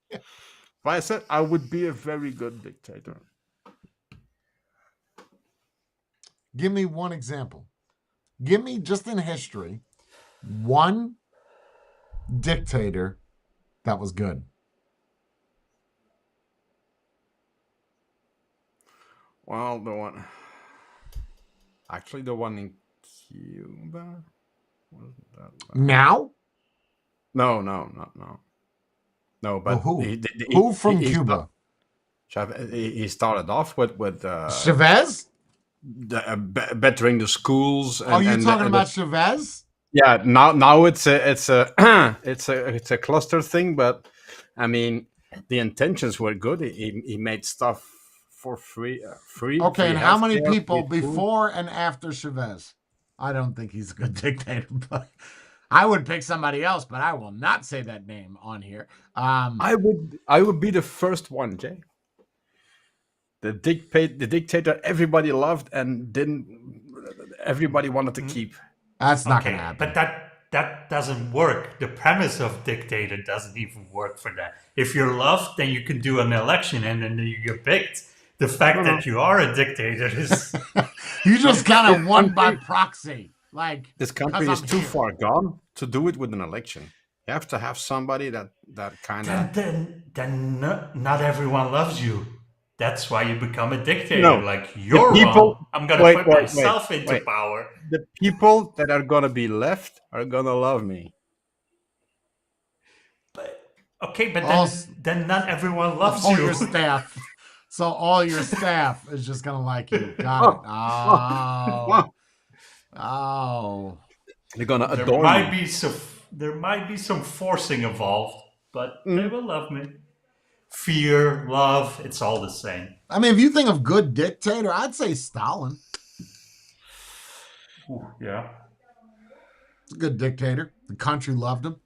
But I said I would be a very good dictator. Give me one example. Give me, just in history, one dictator that was good. Well, the one in Cuba. Wasn't that bad? Now? No. But who? Who from Cuba? He started off with Chavez? bettering the schools. Are you talking about Chavez? Yeah. Now it's a cluster thing, but I mean the intentions were good. He made stuff for free. Okay, and how many healthcare, people free food. before and after Chavez? I don't think he's a good dictator, but I would pick somebody else, but I will not say that name on here. I would be the first one, Jay. The dictator everybody loved and didn't everybody wanted to keep. That's not Okay, going to happen. but that doesn't work. The premise of dictator doesn't even work for that. If you're loved, then you can do an election and then you get picked. The fact that you are a dictator is You just kind of won by proxy. Like This country 'cause is I'm too here. far gone to do it with an election. You have to have somebody that kind of then not everyone loves you. That's why you become a dictator. No, Like you're people- wrong. I'm gonna wait, put wait, myself wait, into wait. power. the people that are gonna be left are gonna love me. Okay, but All then not everyone loves all you. your staff. So all your staff is just gonna like you. Got it. Oh. Oh. They're gonna There adore might me. be some forcing involved, but they will love me. Fear, love, it's all the same. I mean, if you think of good dictator, I'd say Stalin. Ooh, yeah. He's a good dictator. The country loved him.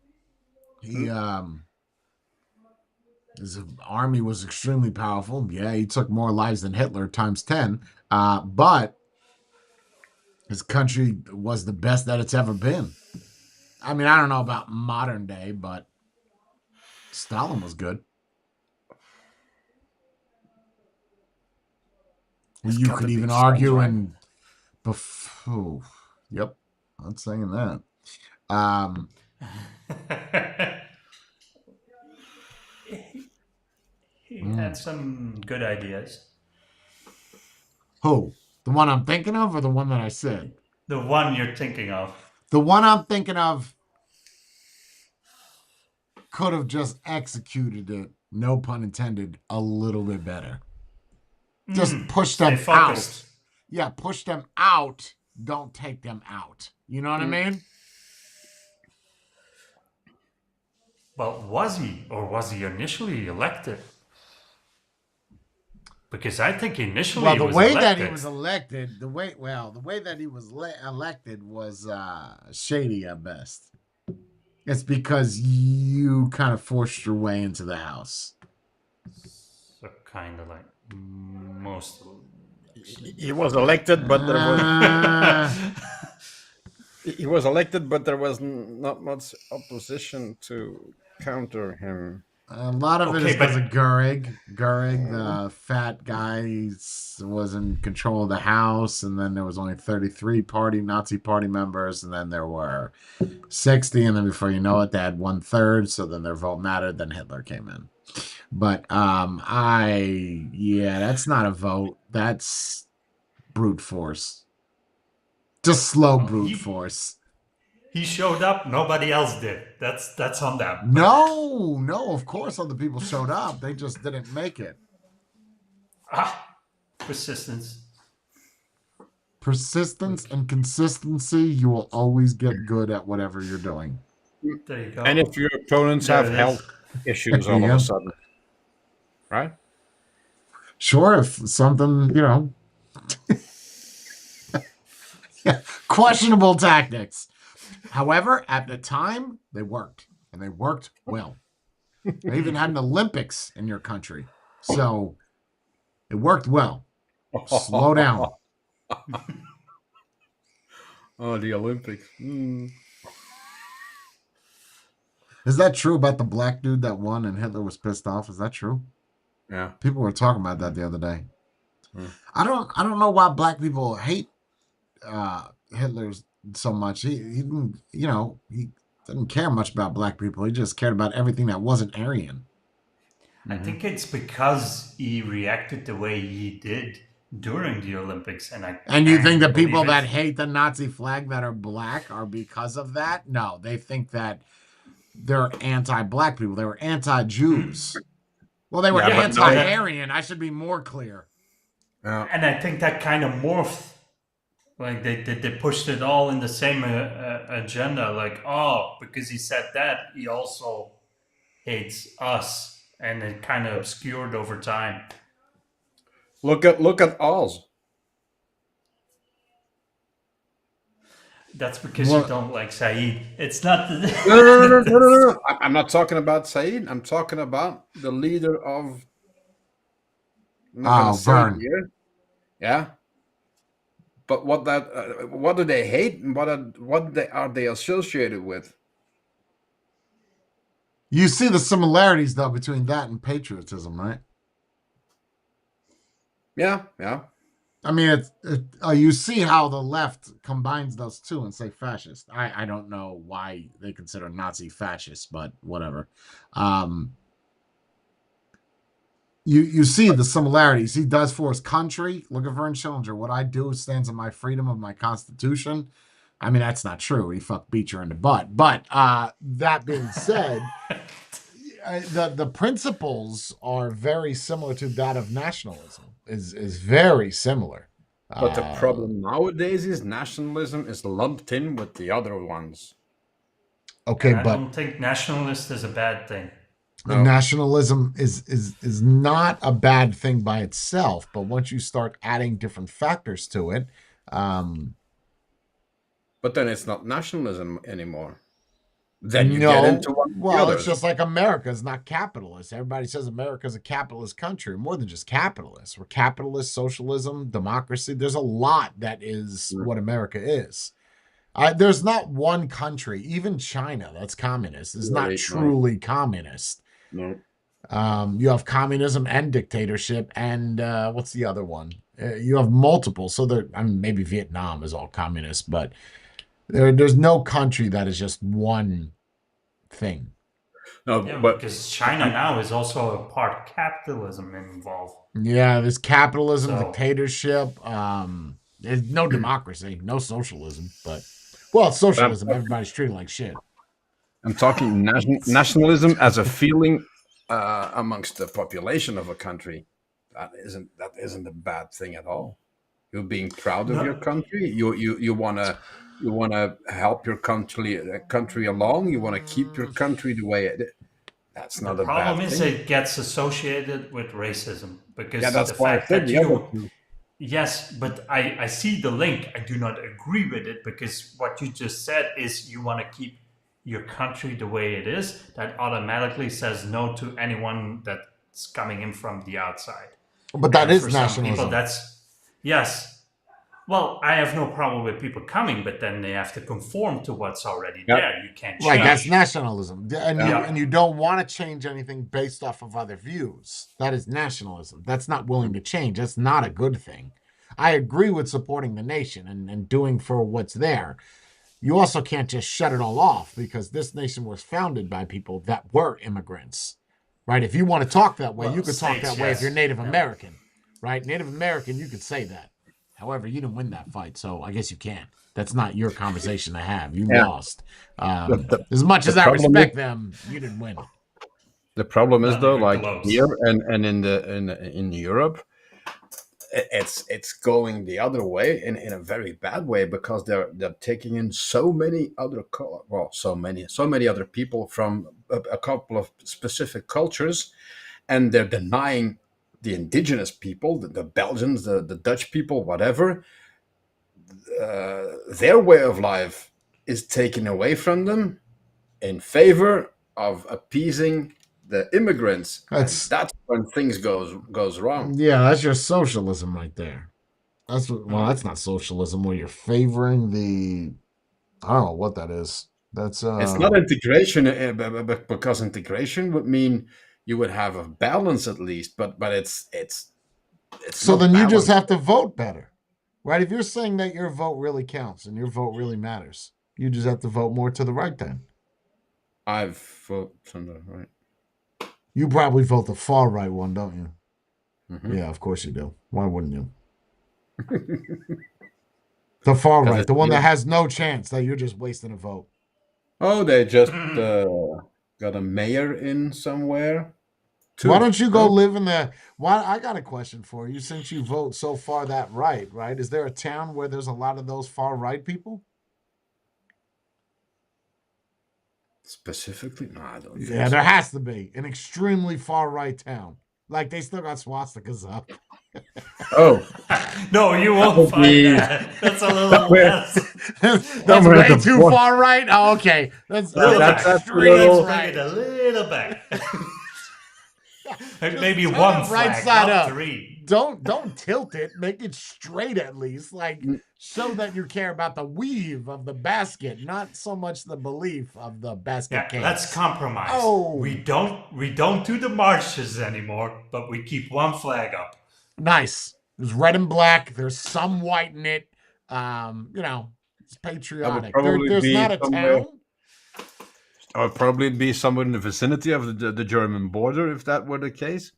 His army was extremely powerful. Yeah, he took more lives than Hitler times 10. But his country was the best that it's ever been. I mean, I don't know about modern day, but Stalin was good. You gotta could be even Stalin, argue right? and yep, I'm saying that. He had some good ideas. Who? The one I'm thinking of or the one that I said? The one you're thinking of. The one I'm thinking of could have just executed it, no pun intended, a little bit better. Just push them Stay out. focused. Yeah, push them out. Don't take them out. You know what I mean? Well, was he, or was he initially elected? Because I think initially Well, he the was way elected. that he was elected, the way that he was elected was shady at best. It's because you kind of forced your way into the house. So kind of like most. He was elected, but there was he was elected, but there was not much opposition to counter him. A lot of it Okay, is because but- of Goering. Goering, the fat guy, was in control of the house, and then there was only 33 Nazi party members, and then there were 60, and then before you know it, they had 1/3, so then their vote mattered, then Hitler came in. But that's not a vote. That's brute force. Just slow brute force. He showed up. Nobody else did. That's on them. No, of course other people showed up. They just didn't make it. Persistence. Persistence and consistency, you will always get good at whatever you're doing. There you go. And if your opponents There have it is. health issues all of Yeah. a sudden, right? Sure, if something, questionable tactics. However, at the time, they worked, and they worked well. They even had an Olympics in your country. So it worked well. Slow down. Oh, the Olympics. Is that true about the black dude that won and Hitler was pissed off? Is that true? Yeah. People were talking about that the other day. I don't know why black people hate Hitler so much. He didn't, he didn't care much about black people. He just cared about everything that wasn't Aryan. I think it's because he reacted the way he did during the Olympics, And you think the people believe that it. hate the Nazi flag that are black are because of that? No, they think that they're anti-black people. They were anti-Jews. Well, they were Yeah, but anti-Aryan. I should be more clear. And I think that kind of morphed. Like they pushed it all in the same agenda. Like, because he said that, he also hates us, and it kind of obscured over time. Look at Oz. That's because Well- you don't like Saeed. It's not. No. I'm not talking about Saeed. I'm talking about the leader of. I'm not gonna say it Vern. here. Yeah. But what do they hate, and are they associated with? You see the similarities though between that and patriotism, right? Yeah. I mean, you see how the left combines those two and say fascist. I don't know why they consider Nazi fascist, but whatever. You see the similarities. He does for his country. Look at Vern Schillinger. What I do stands in my freedom of my constitution. I mean, that's not true. He fucked Beecher in the butt. But that being said, the principles are very similar to that of nationalism. Is very similar. But the problem nowadays is nationalism is lumped in with the other ones. Okay, I but don't think nationalist is a bad thing. No. nationalism is not a bad thing by itself. But once you start adding different factors to it, But then it's not nationalism anymore. Then you get into one of the well, others. it's just like America is not capitalist. Everybody says America is a capitalist country. More than just capitalist. We're capitalist, socialism, democracy. There's a lot that is what America is. There's not one country, even China, that's communist. Is not Right, truly communist. No. You have communism and dictatorship, and what's the other one? You have multiple. So maybe Vietnam is all communist, but there's no country that is just one thing. No, Yeah, but because China now is also a part capitalism involved. Yeah, there's capitalism, So- dictatorship. There's no democracy, no socialism, but well, socialism. Everybody's treated like shit. I'm talking nationalism as a feeling amongst the population of a country. That isn't a bad thing at all. You're being proud of your country. You wanna help your country along. You want to keep your country the way it is. That's not The a bad problem is thing. it gets associated with racism because Yeah, that's the why I fact said that the you other two. yes, but I see the link. I do not agree with it because what you just said is you want to keep your country the way it is. That automatically says no to anyone that's coming in from the outside. But that And is for some nationalism. people, that's yes. Well, I have no problem with people coming, but then they have to conform to what's already Yep. there. You can't change. Right, that's nationalism, Yeah. and you don't want to change anything based off of other views. That is nationalism. That's not willing to change. That's not a good thing. I agree with supporting the nation and doing for what's there. You also can't just shut it all off because this nation was founded by people that were immigrants, right? If you want to talk that way, Well, you could talk states, that way if yes. you're Native Yeah. American, right? Native American, you could say that. However, you didn't win that fight, so I guess you can't. That's not your conversation to have. You Yeah. lost. As much as the I problem respect is- them, you didn't win. The problem is Not though, even like close. here and in Europe, it's going the other way in a very bad way because they're taking in so many other so many other people from a couple of specific cultures, and they're denying the indigenous people, the Belgians, the Dutch people, whatever. Their way of life is taken away from them in favor of appeasing the immigrants. And that's when things goes wrong. Yeah, that's your socialism right there. That's not socialism where you're favoring the. I don't know what that is. That's It's not integration because integration would mean you would have a balance at least, but it's So not then you just balanced. have to vote better, right? If you're saying that your vote really counts and your vote really matters, you just have to vote more to the right. Then I've voted on the right. you probably vote the far right one, don't you? Mhm. Yeah, of course you do. Why wouldn't you? The far 'Cause right, it's the one that you. has no chance that you're just wasting a vote. Oh, they just got a mayor in somewhere. Why don't you go Two. live in the? Why? I got a question for you. Since you vote so far that right? Is there a town where there's a lot of those far right people? Specifically? No, I don't think Yeah, so. there has to be an extremely far right town. Like they still got swastikas up. Oh, No, you won't would find be- that. That's a little Somewhere- less. That's Somewhere at way the too bottom. far right. Oh, okay, that's Little that's back. a extreme little- Bring right. it a little back. Maybe turn one it flag, right side not up. 3. Don't tilt it. Make it straight at least. Like show that you care about the weave of the basket, not so much the belief of the basket Yeah, case. let's compromise. Oh. We don't do the marches anymore, but we keep one flag up. Nice. There's red and black. There's some white in it. It's patriotic. probably There's be not a somewhere- town. Or probably be somewhere in the vicinity of the German border, if that were the case.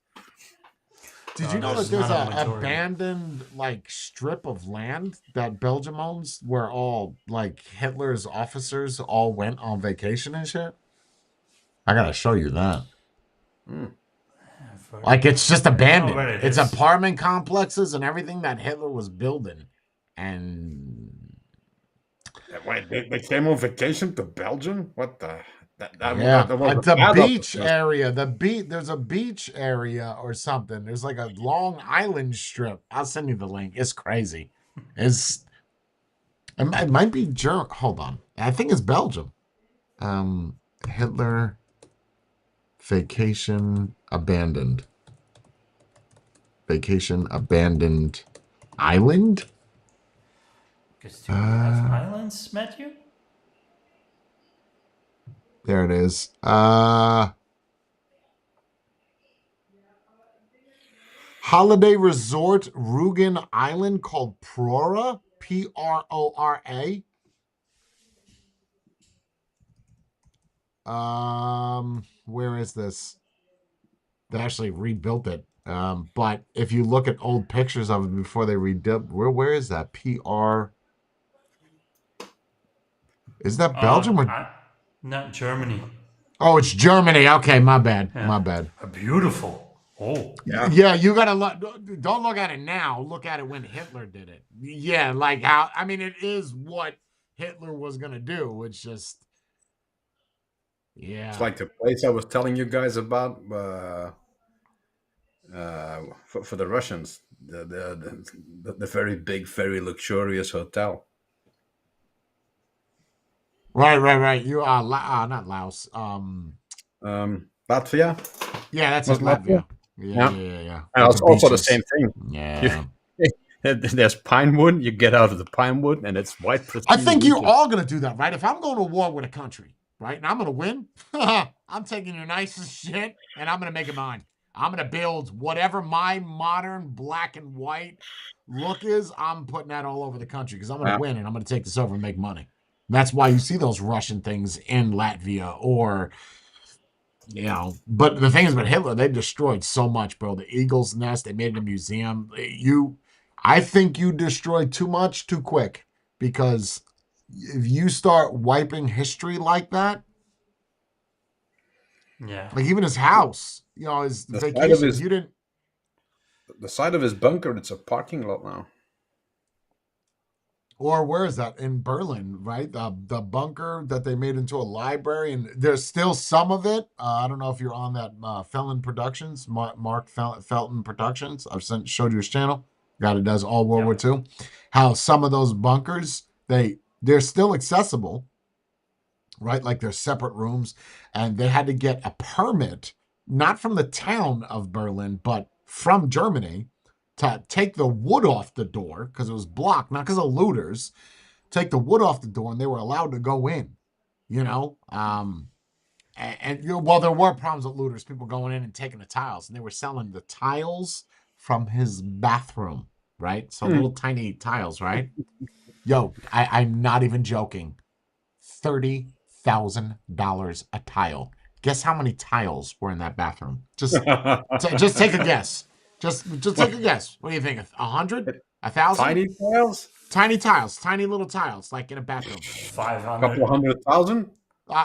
Did you know that there's there's not a a majority. abandoned like strip of land that Belgium owns where all like Hitler's officers all went on vacation and shit? I gotta show you that. Like it's just abandoned. where it It's is. apartment complexes and everything that Hitler was building. And Wait, they came on vacation to Belgium? What the? That yeah, that was it's a a bad beach officer. area. There's a beach area or something. There's like a Long Island strip. I'll send you the link. It's crazy. It might be German. Hold on. I think it's Belgium. Hitler vacation abandoned. Vacation abandoned island? Because do we have islands, Matthew? There it is. Holiday resort Rugen Island called Prora. Prora. Where is this? They actually rebuilt it. But if you look at old pictures of it before they rebuilt, where is that? Is that Belgium or? Not Germany. Oh, it's Germany. Okay, my bad. My bad. Beautiful. Oh. Yeah, you gotta look. Don't look at it now. Look at it when Hitler did it. Yeah, like how. I mean, it is what Hitler was gonna do. It's just. Yeah. It's like the place I was telling you guys about for the Russians, the very big, very luxurious hotel. Right. You are not Laos. Latvia. Yeah, that's Was in Latvia. Yeah. Yeah. And With it's also the beaches. same thing. Yeah. There's pine wood. You get out of the pine wood, and it's white. I think pristine you're beaches. all gonna do that, right? If I'm going to war with a country, right, and I'm gonna win, I'm taking your nicest shit and I'm gonna make it mine. I'm gonna build whatever my modern black and white look is. I'm putting that all over the country because I'm gonna win and I'm gonna take this over and make money. That's why you see those Russian things in Latvia or, but the thing is with Hitler, they destroyed so much, bro. The Eagle's Nest, they made it a museum. I think you destroyed too much too quick because if you start wiping history like that, like even his house, his The side of vacation, his- you didn't. The side of his bunker, it's a parking lot now. Or where is that? In Berlin, right? The bunker that they made into a library, and there's still some of it. I don't know if you're on that Felton Productions, Mark Felton Productions. I've showed you his channel. Guy that does all World War II. How some of those bunkers, they're still accessible, right? Like they're separate rooms, and they had to get a permit, not from the town of Berlin, but from Germany, to take the wood off the door because it was blocked, not because of looters. Take the wood off the door, and they were allowed to go in. Well, there were problems with looters, people going in and taking the tiles, and they were selling the tiles from his bathroom, right? So little tiny tiles, right? Yo, I'm not even joking. $30,000 a tile. Guess how many tiles were in that bathroom? Just take a guess. Just take a guess. What do you think? 100? 1,000? Tiny tiles? Tiny tiles. Tiny little tiles, like in a bathroom. 500. Couple 100,000?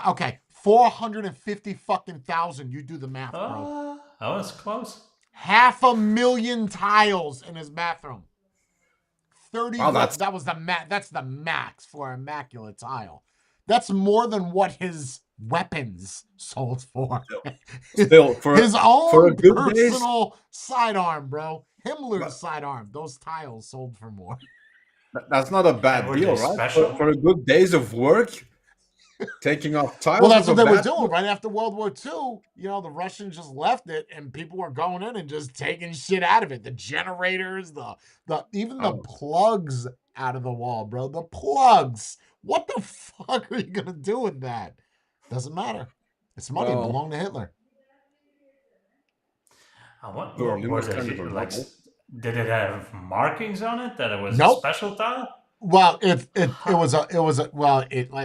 Okay. 450 fucking thousand. You do the math, bro. That was close. 500,000 tiles in his bathroom. 30. Wow, that was that's the max for an immaculate tile. That's more than what his weapons sold for. Still, for his own for a good days, personal sidearm, bro. Himmler's sidearm. Those tiles sold for more. That's not a bad Were deal, they right? special? For a good days of work, taking off tiles. Well, that's was what a they were bad doing deal. right after World War II. You know, the Russians just left it, and people were going in and just taking shit out of it. The generators, even the plugs out of the wall, bro. The plugs. What the fuck are you gonna do with that? Doesn't matter. It's money. It Well- belonged to Hitler. What Berlin was was kind it of a like? bubble. Did it have markings on it that it was a Nope. special tile? Well,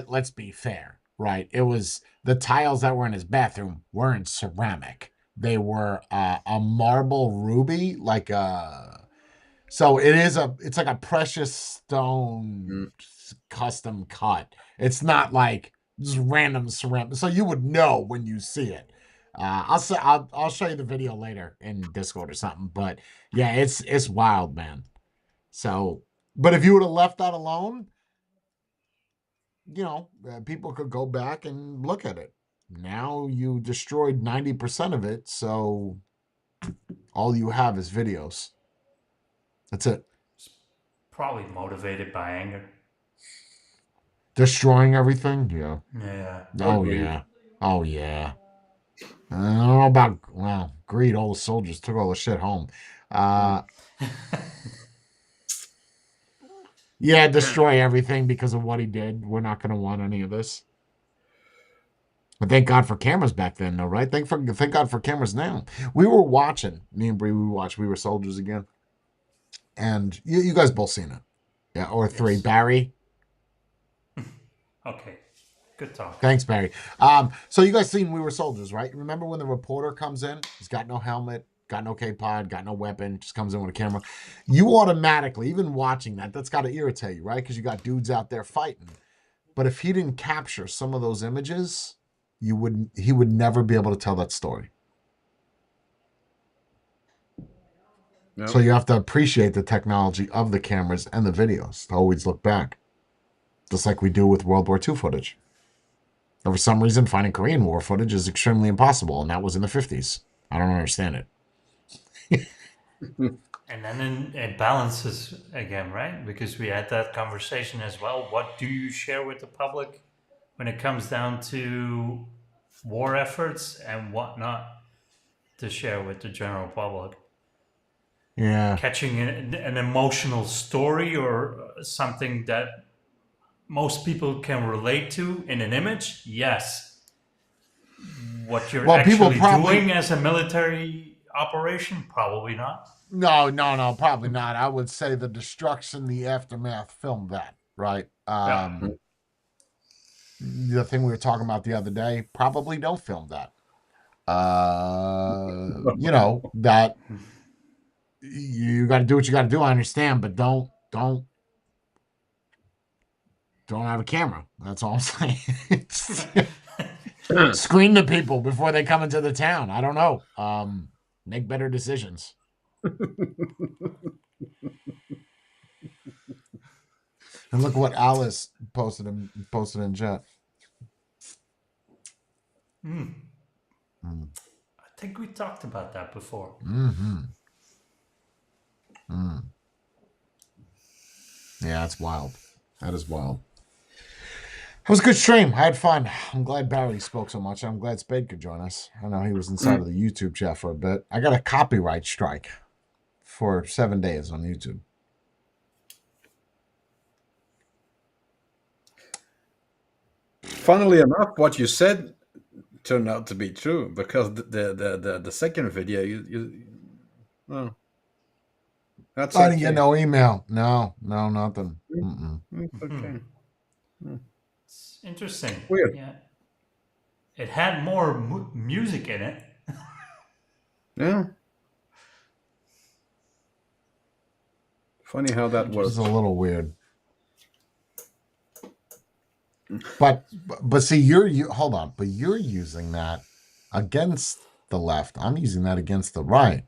let's be fair, right? It was the tiles that were in his bathroom weren't ceramic. They were a marble ruby, so it's like a precious stone custom cut. It's not like just random ceramic. So you would know when you see it. I'll show you the video later in Discord or something. But yeah, it's wild, man. So, but if you would have left that alone, people could go back and look at it. Now you destroyed 90% of it, so all you have is videos. That's it. Probably motivated by anger. Destroying everything? Yeah. Yeah. Oh, yeah. Oh, yeah. I don't know about, greed. All the soldiers took all the shit home. Yeah, destroy everything because of what he did. We're not going to want any of this. But thank God for cameras back then, though, right? Thank God for cameras now. We were watching, me and Bree, We Were Soldiers again. And you guys both seen it. Yeah, or three. Yes. Barry? Okay. Good talk. Thanks, Barry. So you guys seen We Were Soldiers, right? Remember when the reporter comes in? He's got no helmet, got no K-pod, got no weapon, just comes in with a camera. You automatically, even watching that's got to irritate you, right? Because you got dudes out there fighting. But if he didn't capture some of those images, he would never be able to tell that story. Nope. So you have to appreciate the technology of the cameras and the videos to always look back. Just like we do with World War II footage. And for some reason, finding Korean War footage is extremely impossible, and that was in the 50s. I don't understand it. And then it balances again, right? Because we had that conversation as well. What do you share with the public when it comes down to war efforts and what not to share with the general public? Yeah. Catching an emotional story or something that most people can relate to in an image, yes. What you're actually doing as a military operation, probably not. No, probably not. I would say the destruction, the aftermath, filmed that, right? The thing we were talking about the other day, probably don't film that. That you got to do what you got to do. I understand, but don't have a camera. That's all I'm saying. Screen the people before they come into the town. I don't know. Make better decisions. And look what Alice posted in chat. I think we talked about that before. Yeah, that's wild. That is wild. It was a good stream. I had fun. I'm glad Barry spoke so much. I'm glad Spade could join us. I know he was inside of the YouTube chat for a bit. I got a copyright strike for 7 days on YouTube. Funnily enough, what you said turned out to be true because the second video that's I didn't get no email. No, nothing. It's okay. It's interesting. Weird. Yeah. It had more music in it. Yeah. Funny how that It's works. a little weird. But see, hold on. But you're using that against the left. I'm using that against the right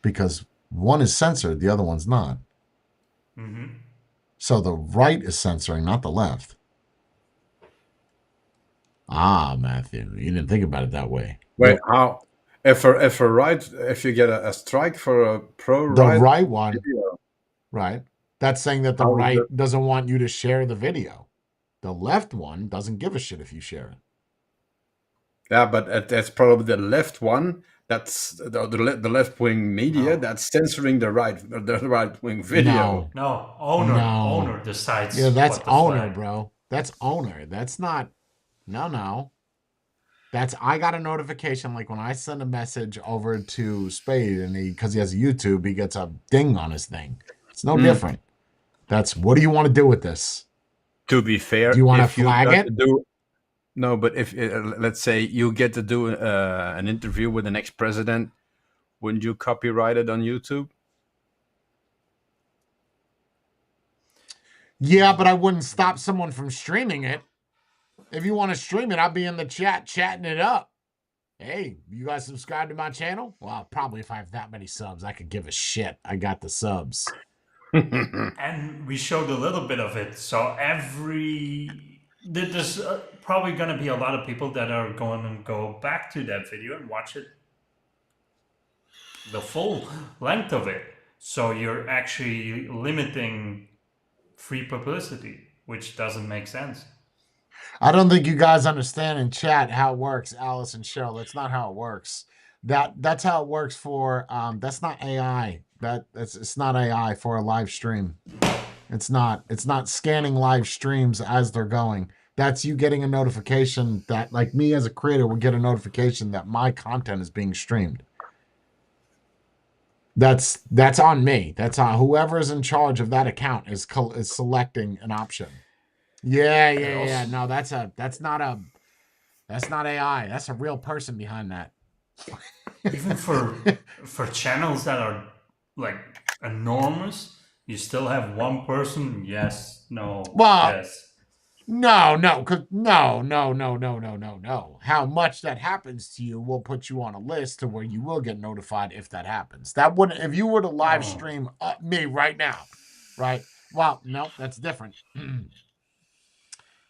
because one is censored, the other one's not. So the right is censoring, not the left. Ah, Matthew, you didn't think about it that way. Wait, how If you get a strike for a pro The right right one, video, right? That's saying that the how is right that? doesn't want you to share the video. The left one doesn't give a shit if you share it. Yeah, but that's probably the left one. That's the left wing media No. that's censoring the right wing video. No. No, owner No. decides Yeah, that's what the owner, flag. bro. That's owner. That's not. No. That's I got a notification like when I send a message over to Spade and because he has YouTube, he gets a ding on his thing. It's no different. That's what do you want to do with this? To be fair, Do you want to if you flag got it? to do no, but if let's say you get to do an interview with the next president, wouldn't you copyright it on YouTube? Yeah, but I wouldn't stop someone from streaming it. If you want to stream it, I'll be in the chat chatting it up. Hey, you guys subscribe to my channel? Well, probably if I have that many subs, I could give a shit. I got the subs. And we showed a little bit of it. So there's probably going to be a lot of people that are going to go back to that video and watch it the full length of it. So you're actually limiting free publicity, which doesn't make sense. I don't think you guys understand in chat how it works, Alice and Cheryl. That's not how it works. That's how it works for that's not AI. It's not AI for a live stream. It's not scanning live streams as they're going. That's you getting a notification that like me as a creator will get a notification that my content is being streamed. That's on me. That's on whoever is in charge of that account is selecting an option. Yeah. No, that's not AI. That's a real person behind that. Even for channels that are like enormous, you still have one person. Yes, no, Well, yes. No. How much that happens to you will put you on a list to where you will get notified if that happens. That wouldn't if you were to live stream me right now, right? Well, no, that's different.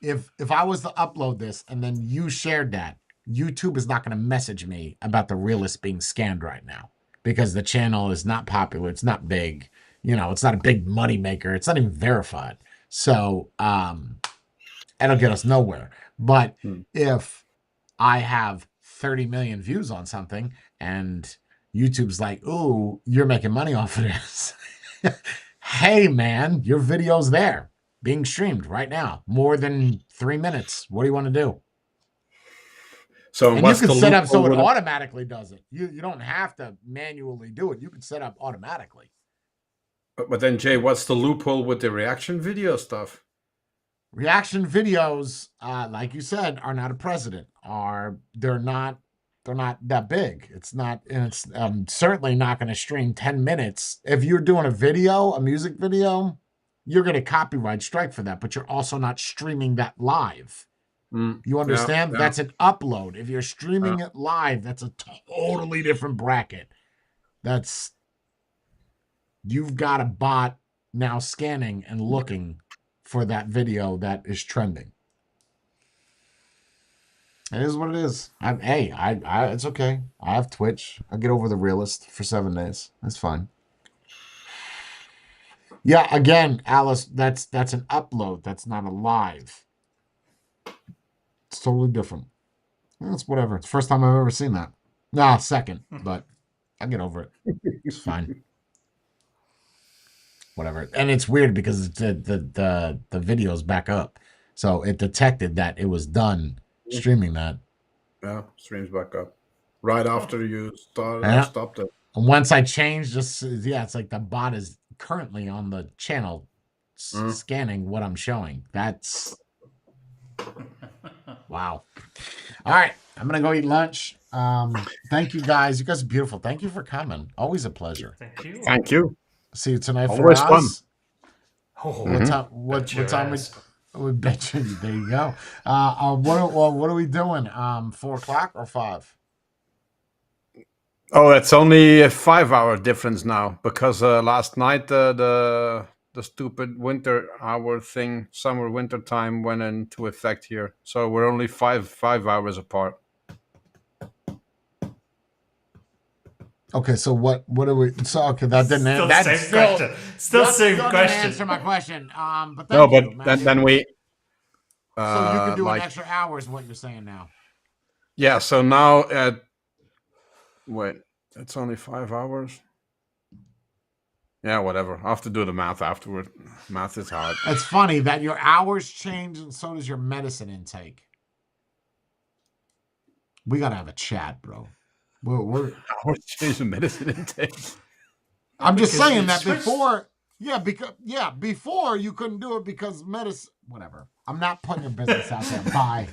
If I was to upload this and then you shared that, YouTube is not going to message me about the realist being scanned right now because the channel is not popular. It's not big. It's not a big money maker. It's not even verified. So, it'll get us nowhere. But if I have 30 million views on something and YouTube's like, ooh, you're making money off of this. Hey, man, your video's there being streamed right now. More than 3 minutes. What do you want to do? So and you can set up so it automatically does it. You don't have to manually do it. You can set up automatically. But then, Jay, what's the loophole with the reaction video stuff? Reaction videos, like you said, are not a precedent. They're not that big. It's certainly not going to stream 10 minutes. If you're doing a music video, you're going to copyright strike for that, but you're also not streaming that live. You understand? Yeah. That's an upload. If you're streaming it live, that's a totally different bracket. You've got a bot now scanning and looking for that video that is trending. It is what it is. It's okay. I have Twitch. I'll get over the realist for 7 days. That's fine. Yeah, again, Alice, that's an upload. That's not a live. It's totally different. It's whatever. It's the first time I've ever seen that. Nah, second, but I'll get over it. It's fine. Whatever. And it's weird because the video's back up. So it detected that it was done streaming that. Yeah, streams back up. Right after you stopped it. And once I changed, it's like the bot is currently on the channel scanning what I'm showing. That's wow. All right. I'm going to go eat lunch. Thank you guys. You guys are beautiful. Thank you for coming. Always a pleasure. Thank you. Thank you. See you tonight for Always fun. What time we bet you. There you go. What are we doing? 4:00 or 5? Oh, it's only a 5-hour difference now because last night the stupid winter hour thing, summer winter time went into effect here. So we're only five hours apart. Okay, so what are we? So okay, that didn't Still that's same question. Still that same didn't question. answer my question. But No, thank but you, Matthew. then we. So you can do like, an extra hour, is what you're saying now. Yeah. So now wait, it's only 5 hours. Yeah, whatever. I have to do the math afterward. Math is hard. It's funny that your hours change and so does your medicine intake. We gotta have a chat, bro. We're Hours change the medicine intake. I'm just Because saying you that switched- before, before you couldn't do it because medicine. Whatever. I'm not putting your business out there. Bye.